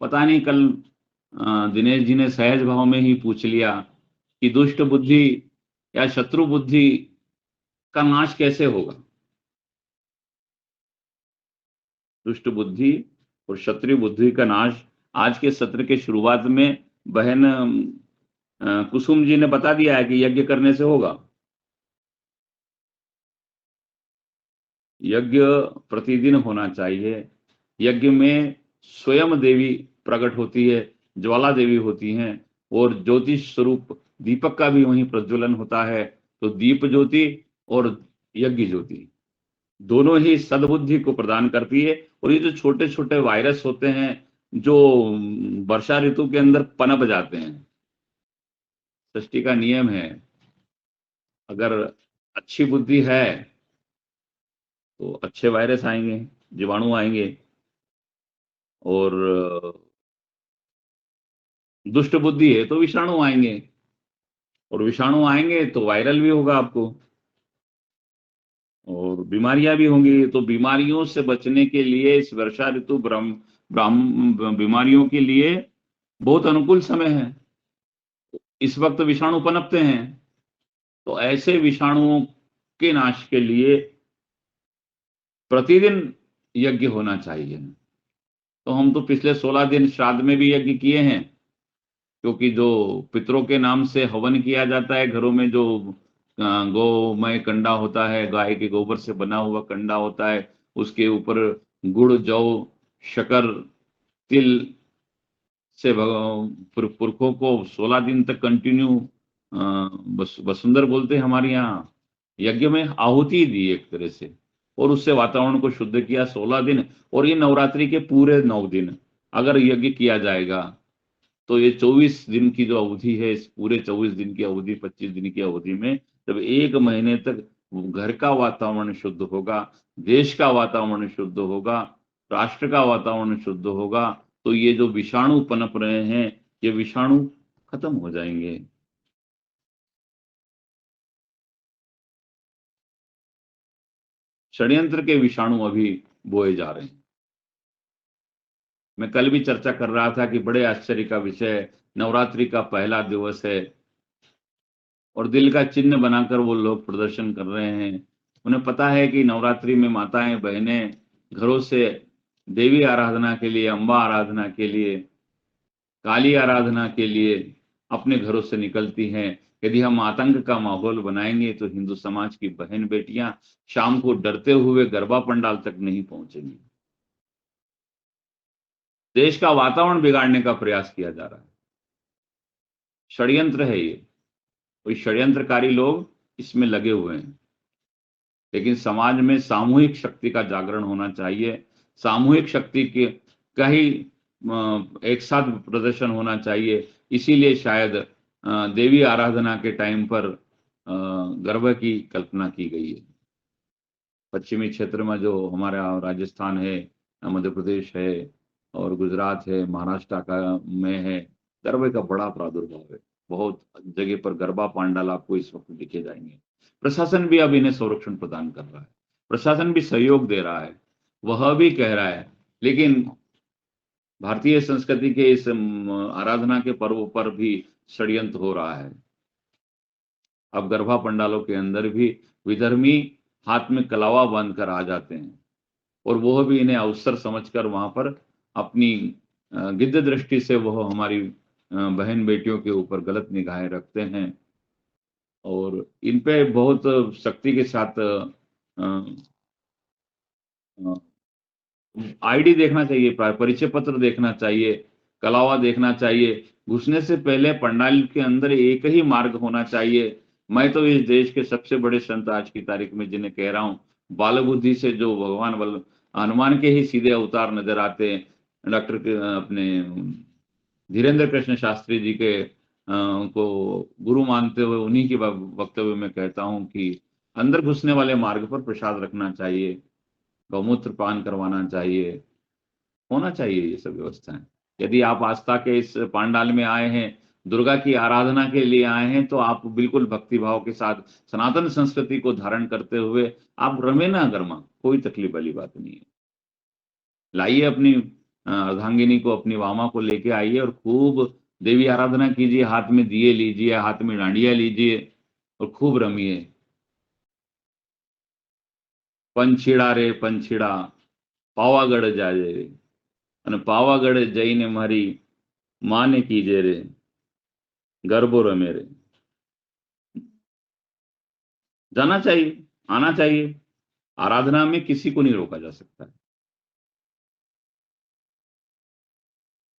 पता नहीं, कल दिनेश जी ने सहज भाव में ही पूछ लिया कि दुष्ट बुद्धि या शत्रु बुद्धि का नाश कैसे होगा। दुष्ट बुद्धि और शत्रु बुद्धि का नाश आज के सत्र के शुरुआत में बहन कुसुम जी ने बता दिया है कि यज्ञ करने से होगा। यज्ञ प्रतिदिन होना चाहिए। यज्ञ में स्वयं देवी प्रकट होती है, ज्वाला देवी होती हैं, और ज्योतिष स्वरूप दीपक का भी वहीं प्रज्वलन होता है। तो दीप ज्योति और यज्ञ ज्योति दोनों ही सद्बुद्धि को प्रदान करती है। और ये जो छोटे छोटे वायरस होते हैं जो वर्षा ऋतु के अंदर पनप जाते हैं, सृष्टि का नियम है, अगर अच्छी बुद्धि है तो अच्छे वायरस आएंगे, जीवाणु आएंगे, और दुष्ट बुद्धि है तो विषाणु आएंगे, और विषाणु आएंगे तो वायरल भी होगा आपको, और बीमारियां भी होंगी। तो बीमारियों से बचने के लिए इस वर्षा ऋतु बीमारियों के लिए बहुत अनुकूल समय है। इस वक्त विषाणु पनपते हैं, तो ऐसे विषाणुओं के नाश के लिए प्रतिदिन यज्ञ होना चाहिए। तो हम तो पिछले 16 दिन श्राद्ध में भी यज्ञ किए हैं, क्योंकि जो पितरों के नाम से हवन किया जाता है, घरों में जो गोमय कंडा होता है, गाय के गोबर से बना हुआ कंडा होता है, उसके ऊपर गुड़, जौ, शक्कर, तिल से पुरखों को 16 दिन तक कंटिन्यू वसुंधर बोलते हैं हमारे यहाँ, यज्ञ में आहुति दी एक तरह से, और उससे वातावरण को शुद्ध किया 16 दिन। और ये नवरात्रि के पूरे 9 दिन अगर यज्ञ किया जाएगा तो ये 24 दिन की जो अवधि है, इस पूरे 24 दिन की अवधि, 25 दिन की अवधि में जब 1 महीने तक घर का वातावरण शुद्ध होगा, देश का वातावरण शुद्ध होगा, राष्ट्र का वातावरण शुद्ध होगा, तो ये जो विषाणु पनप रहे हैं, ये विषाणु खत्म हो जाएंगे। षड्यंत्र के विषाणु अभी बोए जा रहे हैं। मैं कल भी चर्चा कर रहा था कि बड़े आश्चर्य का विषय, नवरात्रि का पहला दिवस है और दिल का चिन्ह बनाकर वो लोग प्रदर्शन कर रहे हैं। उन्हें पता है कि नवरात्रि में माताएं बहनें घरों से देवी आराधना के लिए, अम्बा आराधना के लिए, काली आराधना के लिए अपने घरों से निकलती हैं। यदि हम आतंक का माहौल बनाएंगे तो हिंदू समाज की बहन बेटियां शाम को डरते हुए गरबा पंडाल तक नहीं पहुंचेंगी। देश का वातावरण बिगाड़ने का प्रयास किया जा रहा है, षड्यंत्र है ये, कोई षड्यंत्रकारी लोग इसमें लगे हुए हैं। लेकिन समाज में सामूहिक शक्ति का जागरण होना चाहिए, सामूहिक शक्ति के का ही एक साथ प्रदर्शन होना चाहिए। इसीलिए शायद देवी आराधना के टाइम पर गर्व की कल्पना की गई है। पश्चिमी क्षेत्र में जो हमारा राजस्थान है, मध्य प्रदेश है, और गुजरात है, महाराष्ट्र का में है, गरबे का बड़ा प्रादुर्भाव है। बहुत जगह पर गरबा पंडाल आपको इस वक्त दिखे जाएंगे। प्रशासन भी अब इन्हें संरक्षण प्रदान कर रहा है, प्रशासन भी सहयोग दे रहा है, वह भी कह रहा है। लेकिन भारतीय संस्कृति के इस आराधना के पर्व पर भी षड्यंत्र हो रहा है। अब गरबा पंडालों के अंदर भी विधर्मी हाथ में कलावा बांधकर आ जाते हैं, और वह भी इन्हें अवसर समझकर वहां पर अपनी गिद्ध दृष्टि से वह हमारी बहन बेटियों के ऊपर गलत निगाहें रखते हैं, और इन पे बहुत सख्ती के साथ आईडी देखना चाहिए, परिचय पत्र देखना चाहिए, कलावा देखना चाहिए। घुसने से पहले पंडाल के अंदर एक ही मार्ग होना चाहिए। मैं तो इस देश के सबसे बड़े संत आज की तारीख में जिन्हें कह रहा हूँ, बाल बुद्धि से जो भगवान हनुमान के ही सीधे अवतार नजर आते हैं, डॉक्टर अपने धीरेन्द्र कृष्ण शास्त्री जी के को गुरु मानते हुए उन्हीं के वक्तव्य में कहता हूं कि अंदर घुसने वाले मार्ग पर प्रसाद रखना चाहिए, गौमूत्र पान करवाना चाहिए, होना चाहिए ये सब व्यवस्थाएं। यदि आप आस्था के इस पंडाल में आए हैं, दुर्गा की आराधना के लिए आए हैं, तो आप बिल्कुल भक्ति भाव के साथ सनातन संस्कृति को धारण करते हुए आप रमे ना गरमा, कोई तकलीफ वाली बात नहीं है। लाइए अपनी अर्धांगिनी को, अपनी वामा को लेके आइए और खूब देवी आराधना कीजिए, हाथ में दिए लीजिए, हाथ में डांडिया लीजिए और खूब रमिए। पंछीड़ा रे पंछीड़ा पावागढ़ जाए रे, અને પાવાગઢ જઈને મારી माने कीजे रे गर्भो रे मेरे। जाना चाहिए, आना चाहिए। आराधना में किसी को नहीं रोका जा सकता है।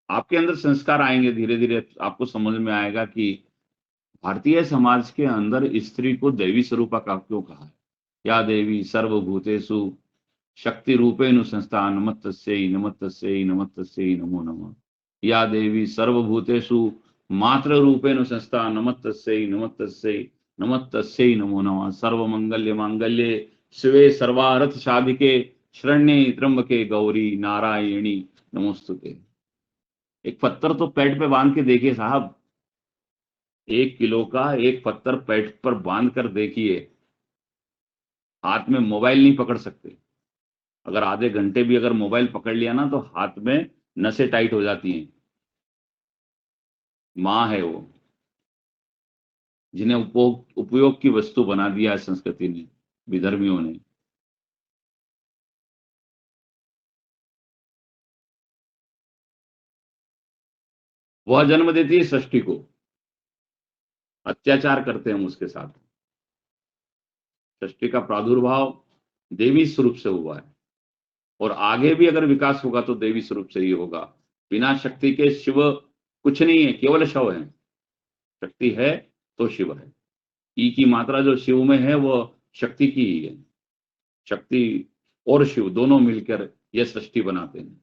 आपके अंदर संस्कार आएंगे, धीरे धीरे आपको समझ में आएगा कि भारतीय समाज के अंदर स्त्री को देवी स्वरूपा का क्यों कहा है। या देवी सर्वभूतेषु शक्ति रूपेण संस्था नमस्तस्यै नमस्तस्यै नमस्तस्यै नमो नमः। या देवी सर्वभूतेषु मात्र रूपेण संस्था नमस्तस्यै नमस्तस्यै नमस्तस्यै नमो नमः। सर्वमंगल्य मांगल्ये शिवे सर्वार्थ साधिके शरण्ये त्र्यंबके गौरी नारायणी नमोस्तुते। एक पत्थर तो पेट पे बांध के देखिए साहब, 1 किलो का एक पत्थर पेट पर बांध कर देखिए। हाथ में मोबाइल नहीं पकड़ सकते। अगर आधे घंटे भी अगर मोबाइल पकड़ लिया ना तो हाथ में नसें टाइट हो जाती हैं। माँ है वो, जिन्हें उपयोग की वस्तु बना दिया है संस्कृति ने, विधर्मियों ने। वह जन्म देती है षष्ठी को, अत्याचार करते हैं हम उसके साथ। षष्ठी का प्रादुर्भाव देवी स्वरूप से हुआ है और आगे भी अगर विकास होगा तो देवी स्वरूप से ही होगा। बिना शक्ति के शिव कुछ नहीं है, केवल शव है। शक्ति है तो शिव है। ई की मात्रा जो शिव में है वो शक्ति की ही है। शक्ति और शिव दोनों मिलकर यह सृष्टि बनाते हैं।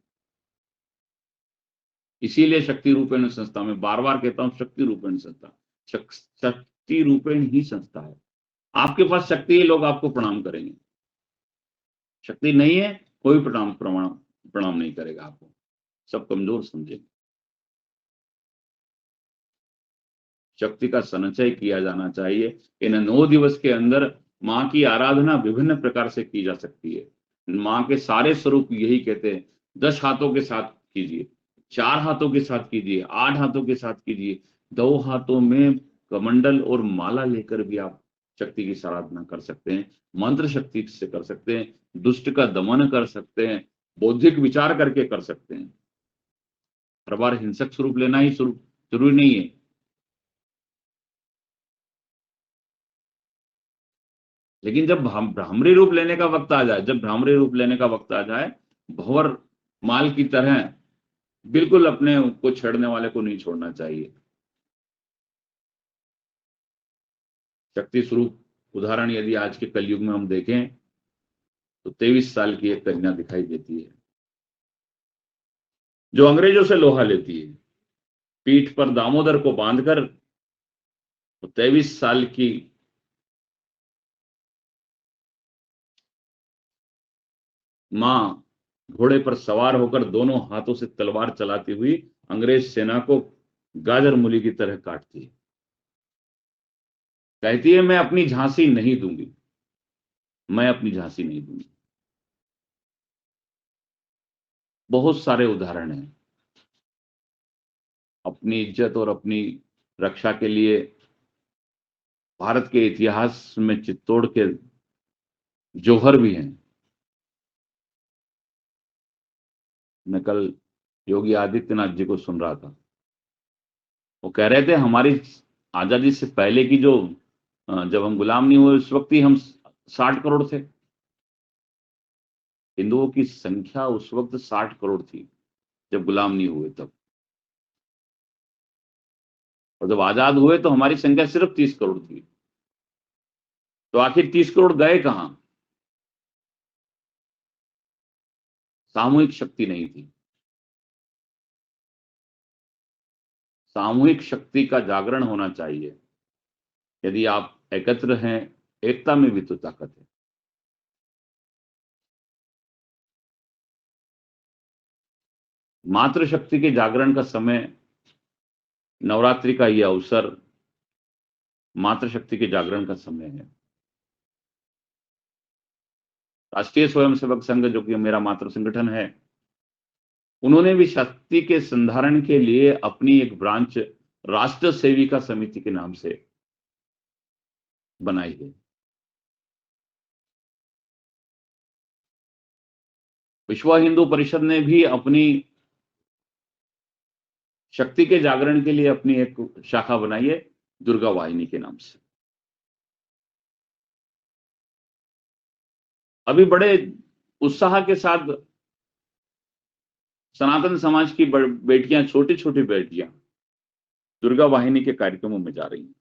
इसीलिए शक्ति रूपेण संस्था, में बार बार कहता हूं शक्ति रूपेण संस्था, शक्ति रूपेण ही संस्था है। आपके पास शक्ति है, लोग आपको प्रणाम करेंगे। शक्ति नहीं है, कोई प्रणाम नहीं करेगा आपको, सब कमजोर समझेंगे। शक्ति का संचय किया जाना चाहिए। इन 9 दिवस के अंदर माँ की आराधना विभिन्न प्रकार से की जा सकती है। माँ के सारे स्वरूप यही कहते हैं, 10 हाथों के साथ कीजिए, 4 हाथों के साथ कीजिए, 8 हाथों के साथ कीजिए, 2 हाथों में कमंडल और माला लेकर भी आप शक्ति की आराधना कर सकते हैं। मंत्र शक्ति से कर सकते हैं, दुष्ट का दमन कर सकते हैं, बौद्धिक विचार करके कर सकते हैं। हर बार हिंसक स्वरूप लेना ही स्वरूप जरूरी नहीं है। लेकिन जब भ्रामरी रूप लेने का वक्त आ जाए, भंवर माल की तरह बिल्कुल अपने को छेड़ने वाले को नहीं छोड़ना चाहिए। शक्ति स्वरूप उदाहरण यदि आज के कलयुग में हम देखें तो 23 साल की एक कन्या दिखाई देती है जो अंग्रेजों से लोहा लेती है, पीठ पर दामोदर को बांधकर। तो 23 साल की मां घोड़े पर सवार होकर दोनों हाथों से तलवार चलाती हुई अंग्रेज सेना को गाजर मूली की तरह काटती है। कहती है मैं अपनी झांसी नहीं दूंगी, मैं अपनी झांसी नहीं दूंगी। बहुत सारे उदाहरण हैं। अपनी इज्जत और अपनी रक्षा के लिए भारत के इतिहास में चित्तौड़ के जौहर भी हैं। मैं कल योगी आदित्यनाथ जी को सुन रहा था, वो कह रहे थे हमारी आजादी से पहले की जो जब हम गुलाम नहीं हुए उस वक्त ही हम 60 करोड़ थे। हिंदुओं की संख्या उस वक्त 60 करोड़ थी जब गुलाम नहीं हुए तब, और जब आजाद हुए तो हमारी संख्या सिर्फ 30 करोड़ थी। तो आखिर 30 करोड़ गए कहां? सामूहिक शक्ति नहीं थी। सामूहिक शक्ति का जागरण होना चाहिए। यदि आप एकत्र हैं, एकता में भी तो ताकत है। मातृशक्ति के जागरण का समय, नवरात्रि का यह अवसर मातृशक्ति के जागरण का समय है। राष्ट्रीय स्वयंसेवक संघ, जो कि मेरा मातृ संगठन है, उन्होंने भी शक्ति के संधारण के लिए अपनी एक ब्रांच राष्ट्र सेविका समिति के नाम से बनाई है। विश्व हिंदू परिषद ने भी अपनी शक्ति के जागरण के लिए अपनी एक शाखा बनाइए दुर्गा वाहिनी के नाम से। अभी बड़े उत्साह के साथ सनातन समाज की बेटियां, छोटी छोटी बेटियां दुर्गा वाहिनी के कार्यक्रमों में जा रही हैं।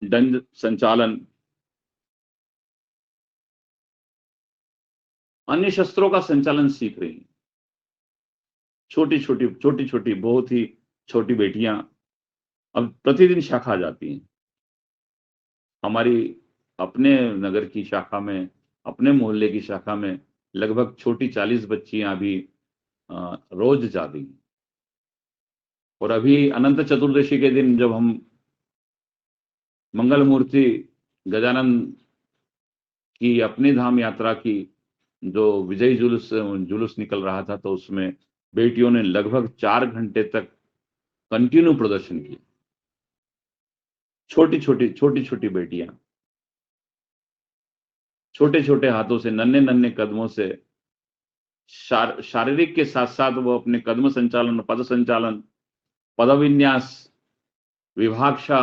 दंड संचालन, अन्य शस्त्रों का संचालन सीख रही हैं। छोटी छोटी बहुत ही छोटी बेटियां अब प्रतिदिन शाखा जाती हैं। हमारी अपने नगर की शाखा में, अपने मोहल्ले की शाखा में लगभग छोटी 40 बच्चियां अभी रोज जा रही हैं। और अभी अनंत चतुर्दशी के दिन जब हम मंगल मूर्ति गजानन की अपनी धाम यात्रा की जो विजयी जुलूस निकल रहा था, तो उसमें बेटियों ने लगभग 4 घंटे तक कंटिन्यू प्रदर्शन किया। छोटी छोटी बेटियां छोटे छोटे हाथों से, नन्हे नन्हे कदमों से शारीरिक के साथ साथ वो अपने कदम संचालन, पद संचालन, पदविन्यास, विभाक्षा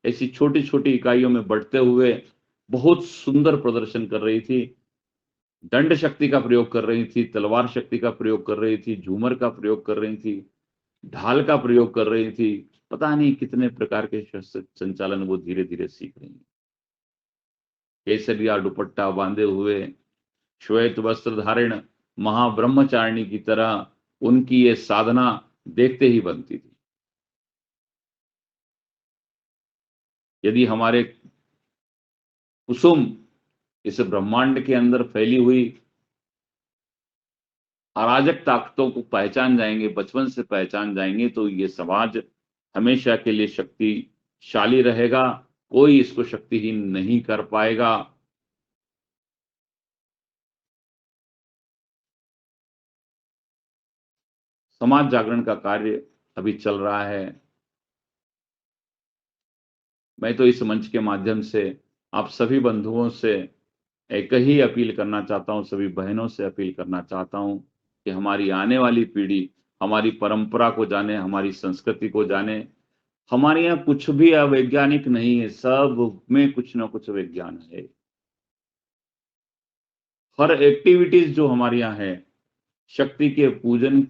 ऐसी छोटी छोटी इकाइयों में बढ़ते हुए बहुत सुंदर प्रदर्शन कर रही थी। दंड शक्ति का प्रयोग कर रही थी, तलवार शक्ति का प्रयोग कर रही थी, झूमर का प्रयोग कर रही थी, ढाल का प्रयोग कर रही थी। पता नहीं कितने प्रकार के शस्त्र संचालन वो धीरे धीरे सीख रही हैं। केसरिया दुपट्टा बांधे हुए, श्वेत वस्त्र धारण महाब्रह्मचारिणी की तरह उनकी ये साधना देखते ही बनती थी। यदि हमारे कुसुम इस ब्रह्मांड के अंदर फैली हुई अराजक ताकतों को पहचान जाएंगे, बचपन से पहचान जाएंगे, तो ये समाज हमेशा के लिए शक्तिशाली रहेगा। कोई इसको शक्तिहीन नहीं कर पाएगा। समाज जागरण का कार्य अभी चल रहा है। मैं तो इस मंच के माध्यम से आप सभी बंधुओं से एक ही अपील करना चाहता हूं, सभी बहनों से अपील करना चाहता हूं कि हमारी आने वाली पीढ़ी हमारी परंपरा को जाने, हमारी संस्कृति को जाने। हमारे यहाँ कुछ भी अवैज्ञानिक नहीं है, सब में कुछ ना कुछ विज्ञान है। हर एक्टिविटीज जो हमारे यहाँ है, शक्ति के पूजन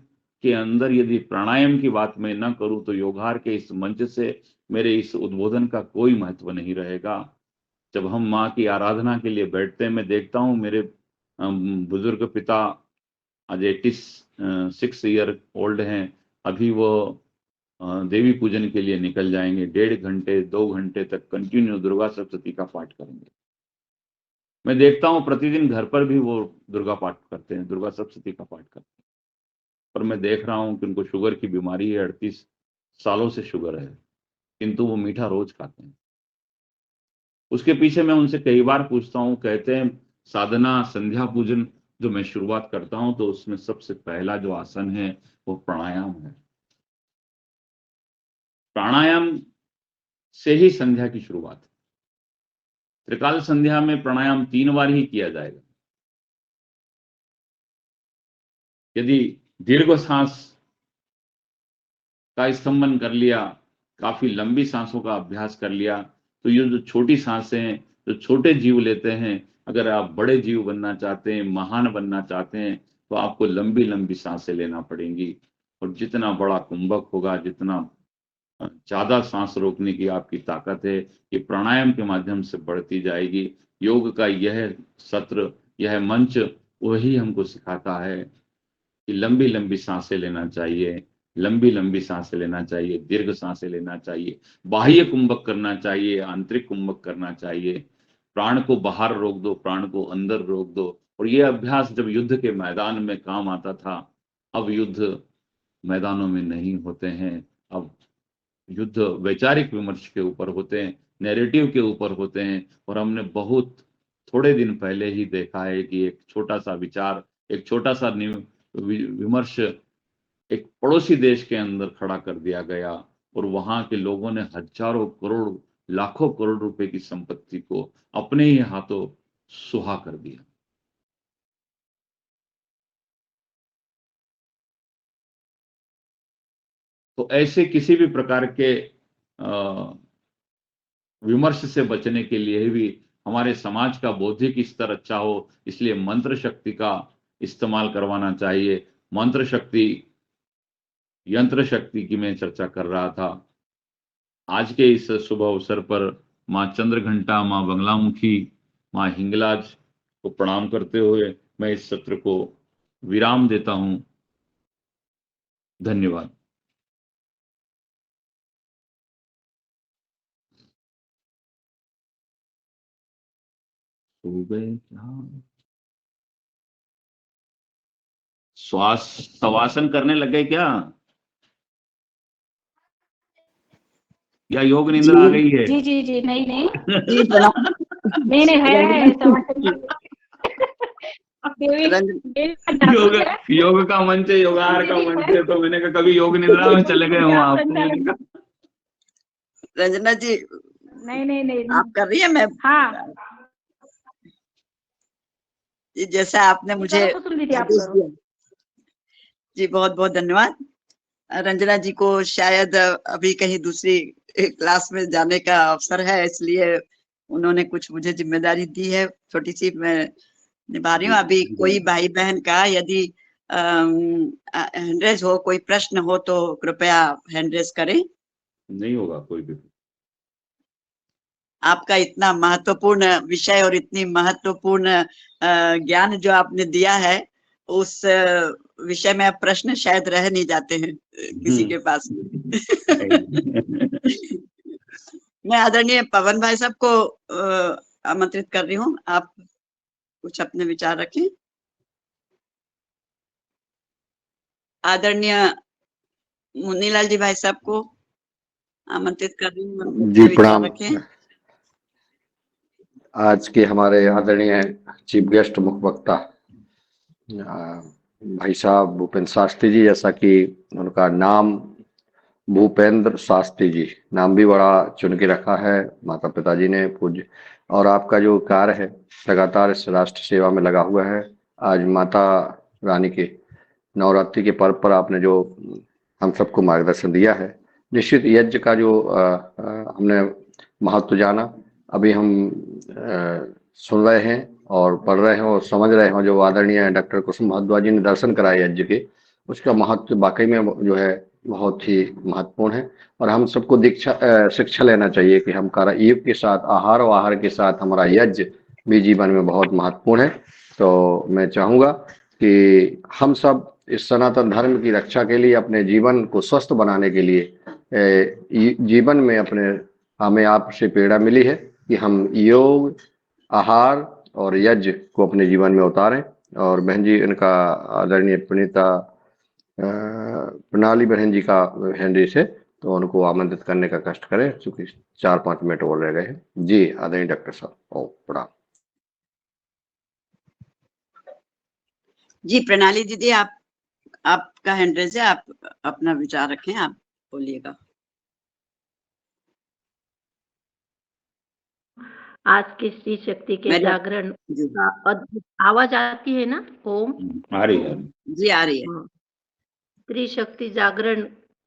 के अंदर यदि प्राणायाम की बात मैं न करूं तो योगहार के इस मंच से मेरे इस उद्बोधन का कोई महत्व नहीं रहेगा। जब हम माँ की आराधना के लिए बैठते हैं, मैं देखता हूँ मेरे बुजुर्ग पिता आज 86 ईयर ओल्ड हैं, अभी वो देवी पूजन के लिए निकल जाएंगे। 1.5 घंटे 2 घंटे तक कंटिन्यू दुर्गा सप्तशती का पाठ करेंगे। मैं देखता हूँ प्रतिदिन घर पर भी वो दुर्गा पाठ करते हैं, दुर्गा सप्तशती का पाठ करते हैं। पर मैं देख रहा हूँ कि उनको शुगर की बीमारी है, 38 सालों से शुगर है, किंतु वो मीठा रोज खाते हैं। उसके पीछे मैं उनसे कई बार पूछता हूँ, कहते हैं साधना संध्या पूजन जो मैं शुरुआत करता हूं तो उसमें सबसे पहला जो आसन है वो प्राणायाम है। प्राणायाम से ही संध्या की शुरुआत है। त्रिकाल संध्या में प्राणायाम 3 बार ही किया जाएगा। यदि दीर्घ सांस का स्तंभन कर लिया, काफी लंबी सांसों का अभ्यास कर लिया, तो ये जो छोटी सांसें हैं, जो छोटे जीव लेते हैं, अगर आप बड़े जीव बनना चाहते हैं, महान बनना चाहते हैं, तो आपको लंबी लंबी सांसें लेना पड़ेंगी। और जितना बड़ा कुंभक होगा, जितना ज्यादा सांस रोकने की आपकी ताकत है, ये प्राणायाम के माध्यम से बढ़ती जाएगी। योग का यह सत्र, यह मंच वही हमको सिखाता है कि लंबी लंबी सांसें लेना चाहिए, लंबी लंबी सांसें लेना चाहिए, दीर्घ सांसें लेना चाहिए, बाह्य कुंभक करना चाहिए, आंतरिक कुंभक करना चाहिए। प्राण को बाहर रोक दो, प्राण को अंदर रोक दो। और ये अभ्यास जब युद्ध के मैदान में काम आता था, अब युद्ध मैदानों में नहीं होते हैं। अब युद्ध वैचारिक विमर्श के ऊपर होते हैं, नैरेटिव के ऊपर होते हैं। और हमने बहुत थोड़े दिन पहले ही देखा है कि एक छोटा सा विचार, एक छोटा सा विमर्श एक पड़ोसी देश के अंदर खड़ा कर दिया गया, और वहां के लोगों ने हजारों करोड़, लाखों करोड़ रुपए की संपत्ति को अपने ही हाथों सुहा कर दिया। तो ऐसे किसी भी प्रकार के विमर्श से बचने के लिए भी हमारे समाज का बौद्धिक स्तर अच्छा हो, इसलिए मंत्र शक्ति का इस्तेमाल करवाना चाहिए। मंत्र शक्ति, यंत्र शक्ति की मैं चर्चा कर रहा था। आज के इस शुभ अवसर पर माँ चंद्रघंटा, माँ बंगलामुखी, माँ हिंगलाज को प्रणाम करते हुए मैं इस सत्र को विराम देता हूं। धन्यवाद। श्वास शवासन करने लग गए क्या, या योग निंद्रा आ गई है? जी जी जी, नहीं नहीं जी प्रणाम। नहीं नहीं, है देवी योग योग का मंच है, योगाहार का मंच है, तो मैंने कहा कभी योग निद्रा में चले गए हो आप? रंजना जी नहीं नहीं नहीं, आप कर रही है? मैं हाँ जैसा आपने मुझे आदेश दिया। जी बहुत बहुत धन्यवाद। रंजना जी को शायद अभी कहीं दूसरी क्लास में जाने का अवसर है, इसलिए उन्होंने कुछ मुझे जिम्मेदारी दी है, छोटी सी मैं निभा रही हूँ। अभी कोई भाई बहन का यदि हैंड रेज हो, कोई प्रश्न हो तो कृपया हैंड रेज करें। नहीं होगा कोई भी। आपका इतना महत्वपूर्ण विषय और इतनी महत्वपूर्ण ज्ञान जो आपने दिया है, उस विषय में अब प्रश्न शायद रह नहीं जाते हैं किसी के पास। मैं आदरणीय पवन भाई साहब को आमंत्रित कर रही हूँ, आप कुछ अपने विचार रखें। आदरणीय मुन्नीलाल जी भाई साहब को आमंत्रित कर रही हूँ, जी प्रणाम। रखें। आज के हमारे आदरणीय चीफ गेस्ट मुख्य वक्ता भाई साहब भूपेंद्र शास्त्री जी, जैसा कि उनका नाम भूपेंद्र शास्त्री जी, नाम भी बड़ा चुन के रखा है माता पिताजी ने पूज्य, और आपका जो कार्य है लगातार इस राष्ट्र सेवा में लगा हुआ है। आज माता रानी के नवरात्रि के पर्व पर आपने जो हम सबको मार्गदर्शन दिया है, निश्चित यज्ञ का जो हमने महत्व जाना, अभी हम सुन रहे हैं और पढ़ रहे हैं और समझ रहे हैं, जो आदरणीय डॉक्टर कुसुम भारद्वाज जी ने दर्शन कराए यज्ञ के, उसका महत्व वाकई में जो है बहुत ही महत्वपूर्ण है। और हम सबको शिक्षा लेना चाहिए कि हम कर्म के साथ आहार और आहार के साथ हमारा यज्ञ भी जीवन में बहुत महत्वपूर्ण है। तो मैं चाहूँगा कि हम सब इस सनातन धर्म की रक्षा के लिए, अपने जीवन को स्वस्थ बनाने के लिए, जीवन में हमें आपसे प्रेरणा मिली है कि हम योग, आहार और यज्ञ को अपने जीवन में उतारें। और बहन जी, इनका आदरणीय प्रणीता प्रणाली बहन जी का हैंड से, तो उनको आमंत्रित करने का कष्ट करें, क्योंकि 4-5 मिनट और रह गए हैं। जी आदरणीय डॉक्टर साहब, ओ प्रणाम। जी प्रणाली दीदी, आपका हैंड रेज है, आप अपना विचार रखें, आप बोलिएगा। आज की स्त्री शक्ति के जागरण का अद्भुत आवाज आती है ना? ओम आ रही है जी, आ रही है। स्त्री शक्ति जागरण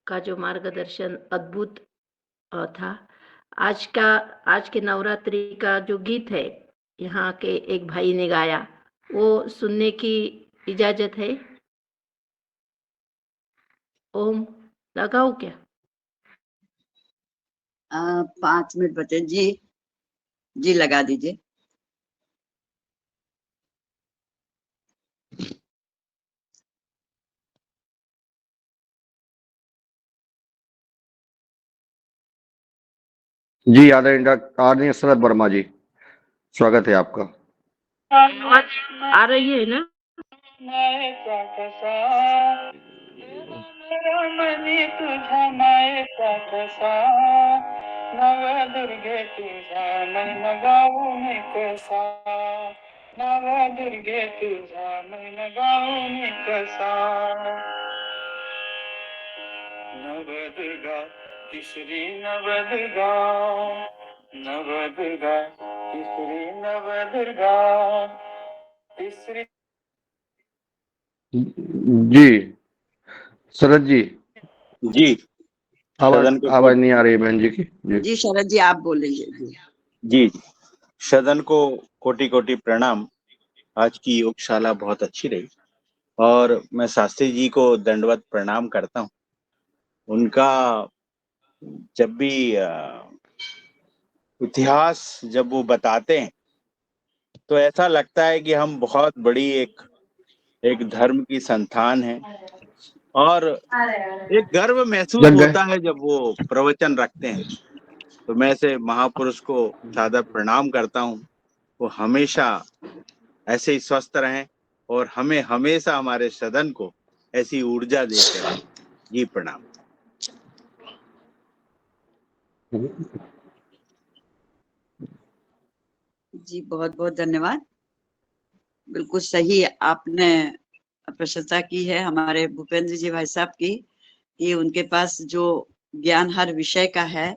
का जो मार्गदर्शन अद्भुत था। आज के नवरात्रि का जो गीत है, यहाँ के एक भाई ने गाया, वो सुनने की इजाजत है? ओम लगाओ क्या? 5 मिनट बचे। जी लगा दीजिए। जी आदरणीय शरद वर्मा जी, स्वागत है आपका। आ रही है ना? नव दुर्गे तुझा मन गाऊन कसा, नव दुर्गे तुझा मन गाऊन कसा, नव दुर्गा तिसरी नव दुर्गा, नव दुर्गा तिसरी नव दुर्गा तीसरी। जी शरद जी। जी सदन को आवाज नहीं आ रही बहन जी की। जी जी शरद जी आप बोलेंगे जी। जी सदन को कोटि कोटि प्रणाम। आज की योगशाला बहुत अच्छी रही और मैं शास्त्री जी को दंडवत प्रणाम करता हूँ। उनका जब भी इतिहास जब वो बताते हैं तो ऐसा लगता है कि हम बहुत बड़ी एक धर्म की संतान है और एक गर्व महसूस जग गए। होता है जब वो प्रवचन रखते हैं। तो मैं से महापुरुष को सादर प्रणाम करता हूँ। वो हमेशा ऐसे ही स्वस्थ रहें और हमें हमेशा हमारे सदन को ऐसी ऊर्जा देते रहें। जी प्रणाम। जी बहुत बहुत धन्यवाद। बिल्कुल सही आपने प्रशंसा की है हमारे भूपेंद्र जी भाई साहब की, कि उनके पास जो ज्ञान हर विषय का है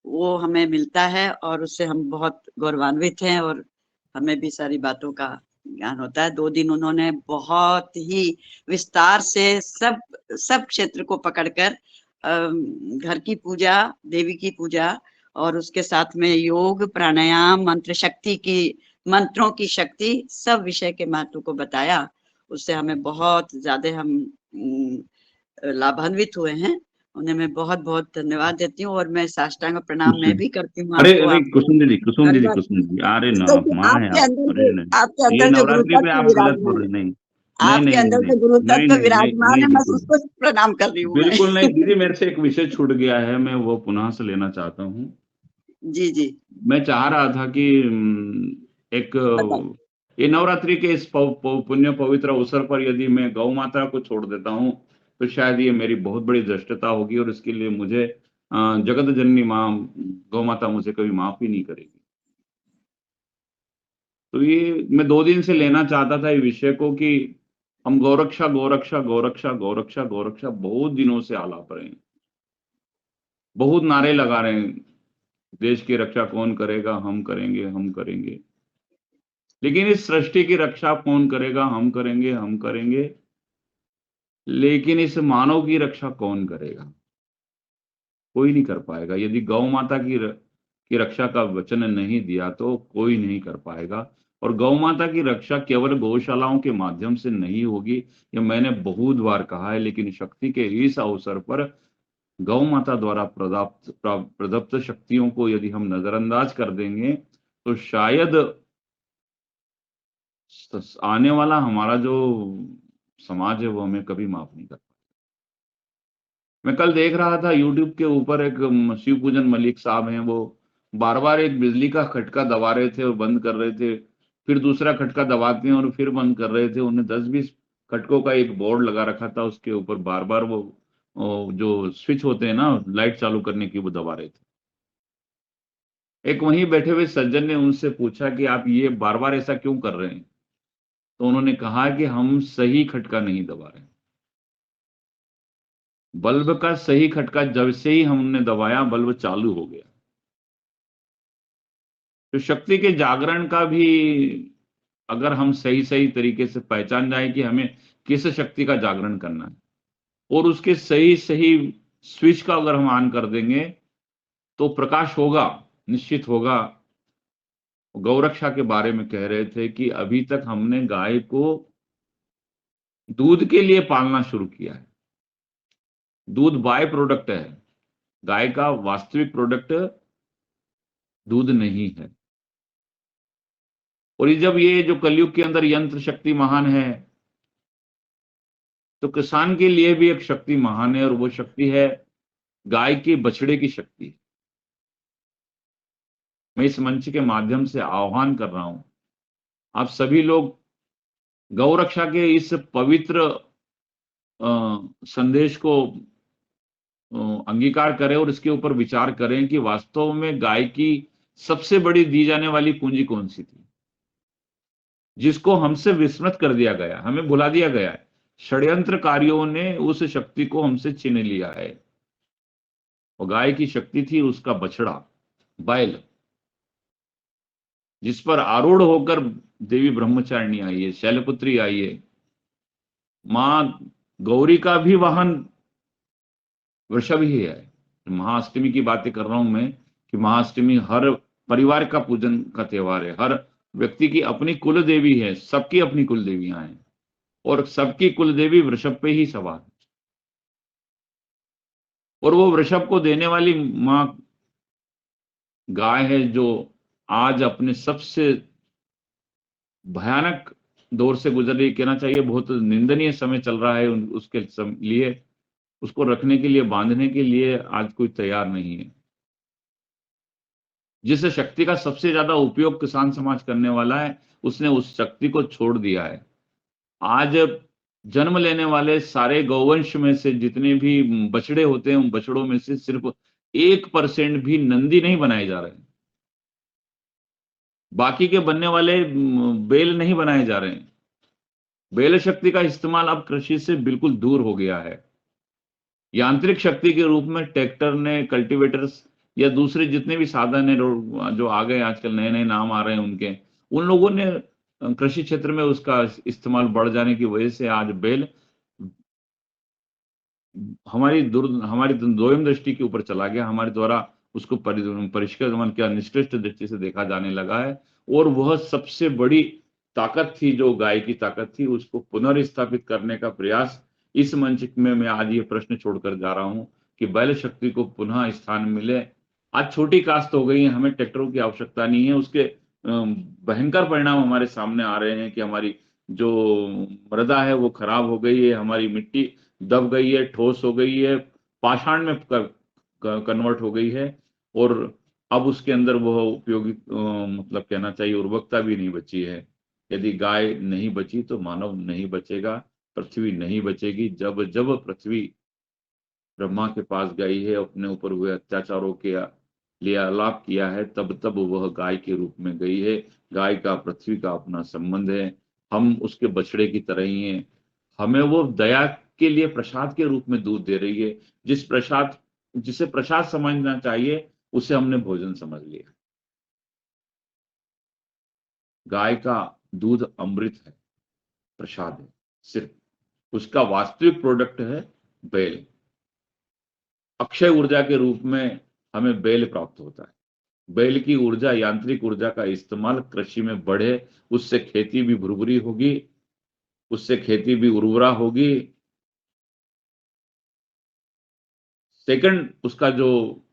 वो हमें मिलता है और उससे हम बहुत गौरवान्वित हैं और हमें भी सारी बातों का ज्ञान होता है। 2 दिन उन्होंने बहुत ही विस्तार से सब क्षेत्र को पकड़कर घर की पूजा, देवी की पूजा और उसके साथ में योग, प्राणायाम, मंत्र शक्ति की, मंत्रों की शक्ति, सब विषय के महत्व को बताया। उससे हमें बहुत ज्यादा हम लाभान्वित हुए हैं। उन्हें मैं बहुत बहुत धन्यवाद देती हूँ और मैं साष्टांग प्रणाम मैं भी करती हूँ अरे आपको। अरे आपको कुसुम दीदी धन्यवाद। अरे ना क्योंकि माँ है आप। अरे नहीं, आपके ये अंदर जो गुरु नवरात्रि पे तत्व आप गलत बोल विराजमान रहे। है, नहीं नहीं आपके नहीं अंदर नहीं जो गुरु नहीं तत्व नहीं नहीं विराजमान नहीं है, बस बिल्कुल उसको प्रणाम कर रही हूँ मैं। बिल्कुल नहीं दीदी, मेरे से एक विषय छूट गया है, मैं वो पुनः से लेना चाहता हूँ। जी जी मैं चाह रहा था कि एक बताइए। ये नवरात्रि के इस पुण्य पवित्र अवसर पर यदि मैं गौ माता को छोड़ देता हूँ तो शायद ये मेरी बहुत बड़ी धृष्टता होगी और इसके लिए मुझे जगत जननी माँ गौ माता मुझे कभी माफ ही नहीं करेगी। तो ये मैं 2 दिन से लेना चाहता था ये विषय को कि हम गौरक्षा गौरक्षा गौरक्षा गौरक्षा गौरक्षा बहुत दिनों से आलाप रहे हैं, बहुत नारे लगा रहे हैं, देश की रक्षा कौन करेगा, हम करेंगे हम करेंगे। लेकिन इस सृष्टि की रक्षा कौन करेगा, हम करेंगे हम करेंगे। लेकिन इस मानव की रक्षा कौन करेगा? कोई नहीं कर पाएगा। यदि गौ माता की रक्षा का वचन नहीं दिया तो कोई नहीं कर पाएगा। और गौ माता की रक्षा केवल गौशालाओं के माध्यम से नहीं होगी, ये मैंने बहुत बार कहा है। लेकिन शक्ति के इस अवसर पर गौ माता द्वारा प्रदत्त शक्तियों को यदि हम नजरअंदाज कर देंगे तो शायद आने वाला हमारा जो समाज है वो हमें कभी माफ नहीं कर पाएगा। मैं कल देख रहा था यूट्यूब के ऊपर एक शिव पूजन मलिक साहब हैं, वो बार बार एक बिजली का खटका दबा रहे थे और बंद कर रहे थे, फिर दूसरा खटका दबाते हैं और फिर बंद कर रहे थे। उन्हें 10-20 खटकों का एक बोर्ड लगा रखा था, उसके ऊपर बार बार वो जो स्विच होते हैं ना लाइट चालू करने की, वो दबा रहे थे। एक वहीं बैठे हुए सज्जन ने उनसे पूछा कि आप ये बार बार ऐसा क्यों कर रहे हैं? तो उन्होंने कहा कि हम सही खटका नहीं दबा रहे। बल्ब का सही खटका जब से ही हमने दबाया बल्ब चालू हो गया। तो शक्ति के जागरण का भी अगर हम सही सही तरीके से पहचान जाए कि हमें किस शक्ति का जागरण करना है और उसके सही सही स्विच का अगर हम ऑन कर देंगे तो प्रकाश होगा, निश्चित होगा। गौरक्षा के बारे में कह रहे थे कि अभी तक हमने गाय को दूध के लिए पालना शुरू किया है। दूध बाय प्रोडक्ट है, गाय का वास्तविक प्रोडक्ट दूध नहीं है। और जब ये जो कलयुग के अंदर यंत्र शक्ति महान है तो किसान के लिए भी एक शक्ति महान है और वो शक्ति है गाय के बछड़े की शक्ति। मैं इस मंच के माध्यम से आह्वान कर रहा हूं, आप सभी लोग गौरक्षा के इस पवित्र संदेश को अंगीकार करें और इसके ऊपर विचार करें कि वास्तव में गाय की सबसे बड़ी दी जाने वाली पूंजी कौन सी थी, जिसको हमसे विस्मृत कर दिया गया, हमें भुला दिया गया है। षड्यंत्रकारियों ने उस शक्ति को हमसे छीन लिया है। और गाय की शक्ति थी उसका बछड़ा, बैल, जिस पर आरूढ़ होकर देवी ब्रह्मचारिणी आई है, शैलपुत्री आई है। मां गौरी का भी वाहन वृषभ ही है, महाअष्टमी की बातें कर रहा हूं मैं कि महाअष्टमी हर परिवार का पूजन का त्योहार है, हर व्यक्ति की अपनी कुल देवी है, सबकी अपनी कुल देवियां हैं और सबकी कुल देवी वृषभ पे ही सवार है। और वो वृषभ को देने वाली मां गाय है, जो आज अपने सबसे भयानक दौर से गुजर रही, कहना चाहिए बहुत निंदनीय समय चल रहा है उसके लिए, उसको रखने के लिए, बांधने के लिए आज कोई तैयार नहीं है। जिस शक्ति का सबसे ज्यादा उपयोग किसान समाज करने वाला है, उसने उस शक्ति को छोड़ दिया है। आज जन्म लेने वाले सारे गौवंश में से जितने भी बछड़े होते हैं, उन बछड़ों में से सिर्फ 1% भी नंदी नहीं बनाए जा रहे हैं। बाकी के बनने वाले बैल नहीं बनाए जा रहे हैं। बैल शक्ति का इस्तेमाल अब कृषि से बिल्कुल दूर हो गया है। यांत्रिक शक्ति के रूप में ट्रैक्टर ने, कल्टीवेटर्स या दूसरे जितने भी साधन है जो आ गए, आजकल नए नए नाम आ रहे हैं उनके, उन लोगों ने कृषि क्षेत्र में उसका इस्तेमाल बढ़ जाने की वजह से आज बैल हमारी दोयम दृष्टि के ऊपर चला गया। हमारे द्वारा उसको परिष्कृत क्या निष्कृष्ट दृष्टि से देखा जाने लगा है। और वह सबसे बड़ी ताकत थी, जो गाय की ताकत थी, उसको पुनर्स्थापित करने का प्रयास इस मंच में मैं आज ये प्रश्न छोड़कर जा रहा हूं कि बैल शक्ति को पुनः स्थान मिले। आज छोटी कास्ट हो गई है, हमें ट्रैक्टरों की आवश्यकता नहीं है। उसके भयंकर परिणाम हमारे सामने आ रहे हैं कि हमारी जो मृदा है वो खराब हो गई है, हमारी मिट्टी दब गई है, ठोस हो गई है, पाषाण में कन्वर्ट हो गई है और अब उसके अंदर वह उपयोगी मतलब कहना चाहिए उर्वरकता भी नहीं बची है। यदि गाय नहीं बची तो मानव नहीं बचेगा, पृथ्वी नहीं बचेगी। जब जब पृथ्वी ब्रह्मा के पास गई है, अपने ऊपर हुए अत्याचारों के लिए आलाप किया है, तब तब वह गाय के रूप में गई है। गाय का पृथ्वी का अपना संबंध है, हम उसके बछड़े की तरह ही हैं। हमें वो दया के लिए प्रसाद के रूप में दूध दे रही है। जिसे प्रसाद समझना चाहिए उसे हमने भोजन समझ लिया। गाय का दूध अमृत है, प्रसाद है, सिर्फ उसका वास्तविक प्रोडक्ट है बैल। अक्षय ऊर्जा के रूप में हमें बैल प्राप्त होता है। बैल की ऊर्जा, यांत्रिक ऊर्जा का इस्तेमाल कृषि में बढ़े, उससे खेती भी भुरभुरी होगी, उससे खेती भी उर्वरा होगी। सेकंड, उसका जो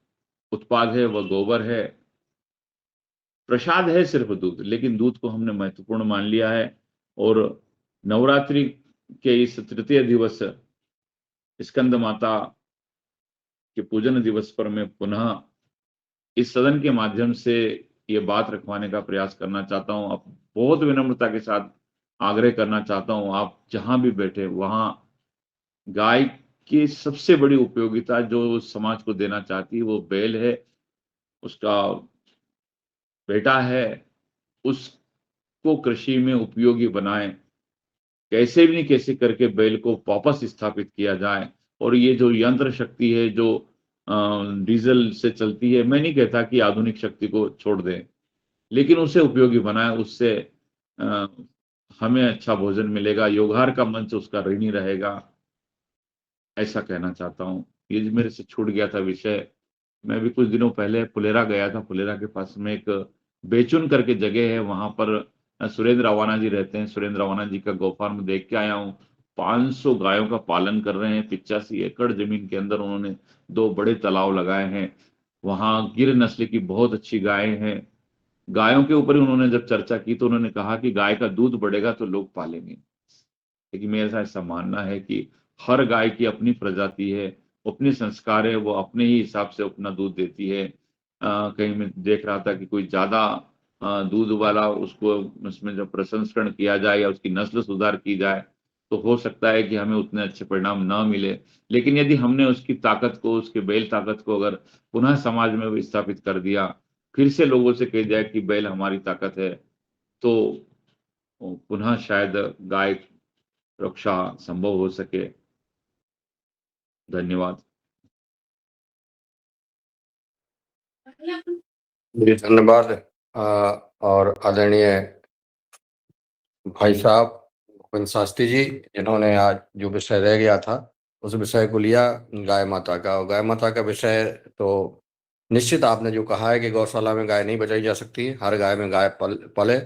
उत्पाद है वह गोबर है। प्रसाद है सिर्फ दूध, लेकिन दूध को हमने महत्वपूर्ण मान लिया है। और नवरात्रि के इस तृतीय दिवस स्कंद माता के पूजन दिवस पर मैं पुनः इस सदन के माध्यम से ये बात रखवाने का प्रयास करना चाहता हूं। अब बहुत विनम्रता के साथ आग्रह करना चाहता हूं, आप जहां भी बैठे वहां गाय की सबसे बड़ी उपयोगिता जो समाज को देना चाहती है वो बैल है, उसका बेटा है, उसको कृषि में उपयोगी बनाएं। कैसे भी नहीं कैसे करके बैल को वापस स्थापित किया जाए। और ये जो यंत्र शक्ति है जो डीजल से चलती है, मैं नहीं कहता कि आधुनिक शक्ति को छोड़ दें, लेकिन उसे उपयोगी बनाए। उससे हमें अच्छा भोजन मिलेगा, योगहार का मंच उसका ऋणी रहेगा, ऐसा कहना चाहता हूँ। ये मेरे से छूट गया था विषय। मैं भी कुछ दिनों पहले फुलेरा गया था। फुलेरा के पास में एक बेचुन करके जगह है, वहां पर सुरेंद्र रवाना जी रहते हैं। सुरेंद्र रवाना जी का गौ फार्म देख के आया हूँ। 500 गायों का पालन कर रहे हैं। 85 एकड़ जमीन के अंदर उन्होंने 2 बड़े तालाब लगाए हैं। वहां गिर नस्ल की बहुत अच्छी गायें हैं। गायों के ऊपर उन्होंने जब चर्चा की तो उन्होंने कहा कि गाय का दूध बढ़ेगा तो लोग पालेंगे। लेकिन मेरा ऐसा मानना है कि हर गाय की अपनी प्रजाति है, अपने संस्कार है, वो अपने ही हिसाब से अपना दूध देती है। कहीं मैं देख रहा था कि कोई ज्यादा दूध वाला, उसको उसमें जब प्रसंस्करण किया जाए या उसकी नस्ल सुधार की जाए तो हो सकता है कि हमें उतने अच्छे परिणाम ना मिले। लेकिन यदि हमने उसकी ताकत को, उसके बैल ताकत को अगर पुनः समाज में विस्थापित कर दिया, फिर से लोगों से कह जाए कि बैल हमारी ताकत है, तो पुनः शायद गाय रक्षा संभव हो सके। धन्यवाद। धन्यवाद। और आदरणीय भाई साहब भूपेंद्र शास्त्री जी, जिन्होंने आज जो विषय रह गया था उस विषय को लिया गाय माता का। और गाय माता का विषय तो निश्चित आपने जो कहा है कि गौशाला में गाय नहीं बचाई जा सकती, हर गाय में गाय पले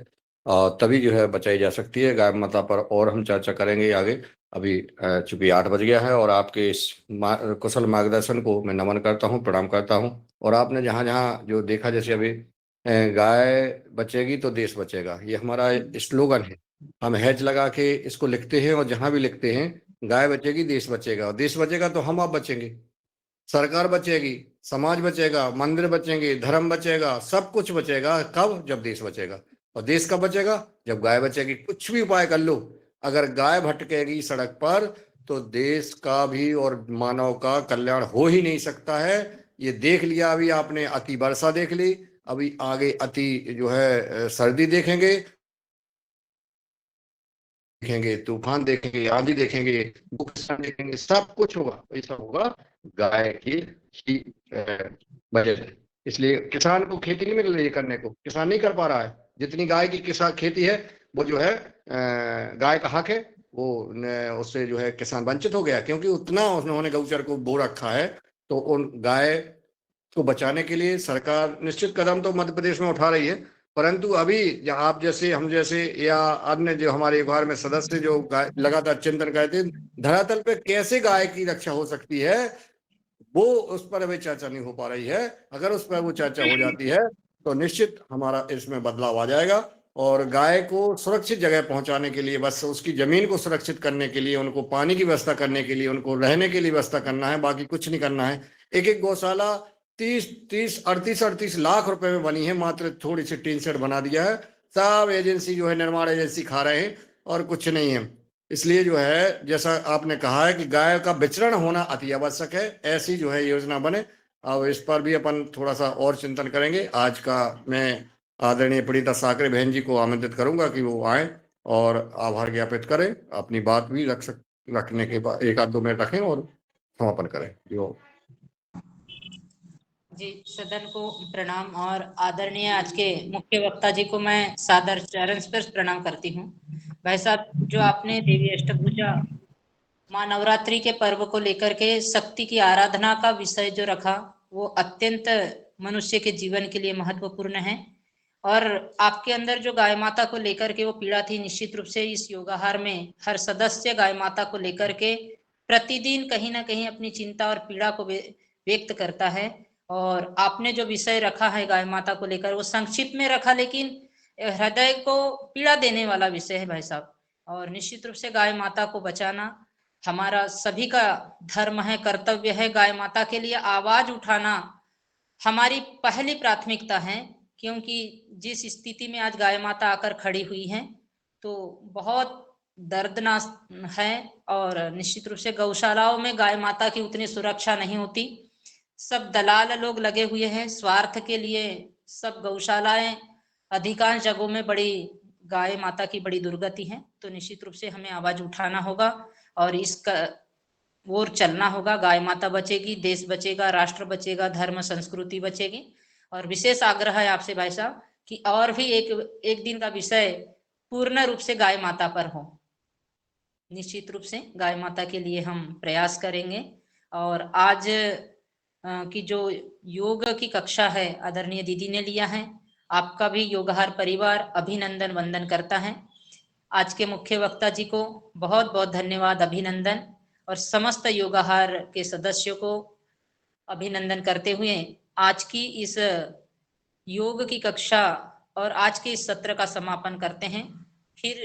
और तभी जो है बचाई जा सकती है। गाय माता पर और हम चर्चा करेंगे आगे। अभी चूंकि 8 बज गया है और आपके इस कुशल मार्गदर्शन को मैं नमन करता हूँ, प्रणाम करता हूँ। और आपने जहाँ जहाँ जो देखा, जैसे अभी गाय बचेगी तो देश बचेगा, ये हमारा स्लोगन है। हम हैज लगा के इसको लिखते हैं और जहां भी लिखते हैं गाय बचेगी देश बचेगा। और देश बचेगा तो हम आप बचेंगे, सरकार बचेगी, समाज बचेगा, मंदिर बचेंगे, धर्म बचेगा, सब कुछ बचेगा। कब? जब देश बचेगा। और देश कब बचेगा? जब गाय बचेगी। कुछ भी उपाय कर लो, अगर गाय भटकेगी सड़क पर तो देश का भी और मानव का कल्याण हो ही नहीं सकता है। ये देख लिया अभी आपने, अति वर्षा देख ली, अभी आगे अति जो है सर्दी देखेंगे, तूफान देखेंगे, आंधी देखेंगे, भूखसम देखेंगे, सब कुछ होगा। ऐसा होगा गाय की ही वजह से। इसलिए किसान को खेती नहीं मिल रही है करने को, किसान नहीं कर पा रहा है। जितनी गाय की किसान खेती है वो जो है गाय का हक है, वो उससे जो है किसान वंचित हो गया, क्योंकि उतना उन्होंने गौचर को बो रखा है। तो उन गाय को बचाने के लिए सरकार निश्चित कदम तो मध्य प्रदेश में उठा रही है, परंतु अभी आप जैसे, हम जैसे, या अन्य जो हमारे व्यवहार में सदस्य जो लगातार चिंतन करते हैं धरातल पे कैसे गाय की रक्षा हो सकती है, वो उस पर अभी चर्चा नहीं हो पा रही है। अगर उस पर वो चर्चा हो जाती है तो निश्चित हमारा इसमें बदलाव आ जाएगा। और गाय को सुरक्षित जगह पहुंचाने के लिए, बस उसकी जमीन को सुरक्षित करने के लिए, उनको पानी की व्यवस्था करने के लिए, उनको रहने के लिए व्यवस्था करना है, बाकी कुछ नहीं करना है। एक एक गौशाला 38 लाख रुपए में बनी है, मात्र थोड़ी सी टीन शेड बना दिया है। सब एजेंसी जो है, निर्माण एजेंसी खा रहे हैं और कुछ नहीं है। इसलिए जो है, जैसा आपने कहा है कि गाय का विचरण होना अति आवश्यक है, ऐसी जो है योजना बने। अब इस पर भी अपन थोड़ा सा और चिंतन करेंगे। आज का मैं आदरणीय प्रीता साकरे बहन जी को आमंत्रित करूंगा कि वो आए और आभार ज्ञापित करें, अपनी बात भी रखने के बाद 1-2 मिनट रखें और समापन करें। जो जी, सदन को प्रणाम। और आदरणीय आज के मुख्य वक्ता जी को मैं सादर चरण स्पर्श प्रणाम करती हूँ। भाई साहब, जो आपने देवी अष्टभुजा माँ नवरात्रि के पर्व को लेकर के शक्ति की आराधना का विषय जो रखा, वो अत्यंत मनुष्य के जीवन के लिए महत्वपूर्ण है। और आपके अंदर जो गाय माता को लेकर के वो पीड़ा थी, निश्चित रूप से इस योगाहार में हर सदस्य गाय माता को लेकर के प्रतिदिन कहीं ना कहीं अपनी चिंता और पीड़ा को व्यक्त करता है। और आपने जो विषय रखा है गाय माता को लेकर, वो संक्षिप्त में रखा, लेकिन हृदय को पीड़ा देने वाला विषय है भाई साहब। और निश्चित रूप से गाय माता को बचाना हमारा सभी का धर्म है, कर्तव्य है। गाय माता के लिए आवाज उठाना हमारी पहली प्राथमिकता है, क्योंकि जिस स्थिति में आज गाय माता आकर खड़ी हुई है तो बहुत दर्दनाक है। और निश्चित रूप से गौशालाओं में गाय माता की उतनी सुरक्षा नहीं होती। सब दलाल लोग लगे हुए हैं स्वार्थ के लिए। सब गौशालाएं अधिकांश जगहों में बड़ी गाय माता की बड़ी दुर्गति है। तो निश्चित रूप से हमें आवाज उठाना होगा और इसका ओर चलना होगा। गाय माता बचेगी, देश बचेगा, राष्ट्र बचेगा, धर्म संस्कृति बचेगी। और विशेष आग्रह है आपसे भाई साहब कि और भी एक दिन का विषय पूर्ण रूप से गाय माता पर हो। निश्चित रूप से गाय माता के लिए हम प्रयास करेंगे। और आज की जो योग की कक्षा है आदरणीय दीदी ने लिया है, आपका भी योगहार परिवार अभिनंदन वंदन करता है। आज के मुख्य वक्ता जी को बहुत बहुत धन्यवाद, अभिनंदन। और समस्त योगाहार के सदस्यों को अभिनंदन करते हुए आज की इस योग की कक्षा और आज के इस सत्र का समापन करते हैं। फिर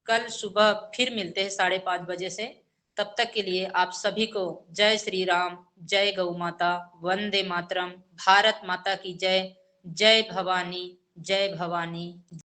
कल सुबह फिर मिलते हैं 5:30 बजे से। तब तक के लिए आप सभी को जय श्री राम, जय गौ माता, वंदे मातरम, भारत माता की जय, जय भवानी, जय भवानी।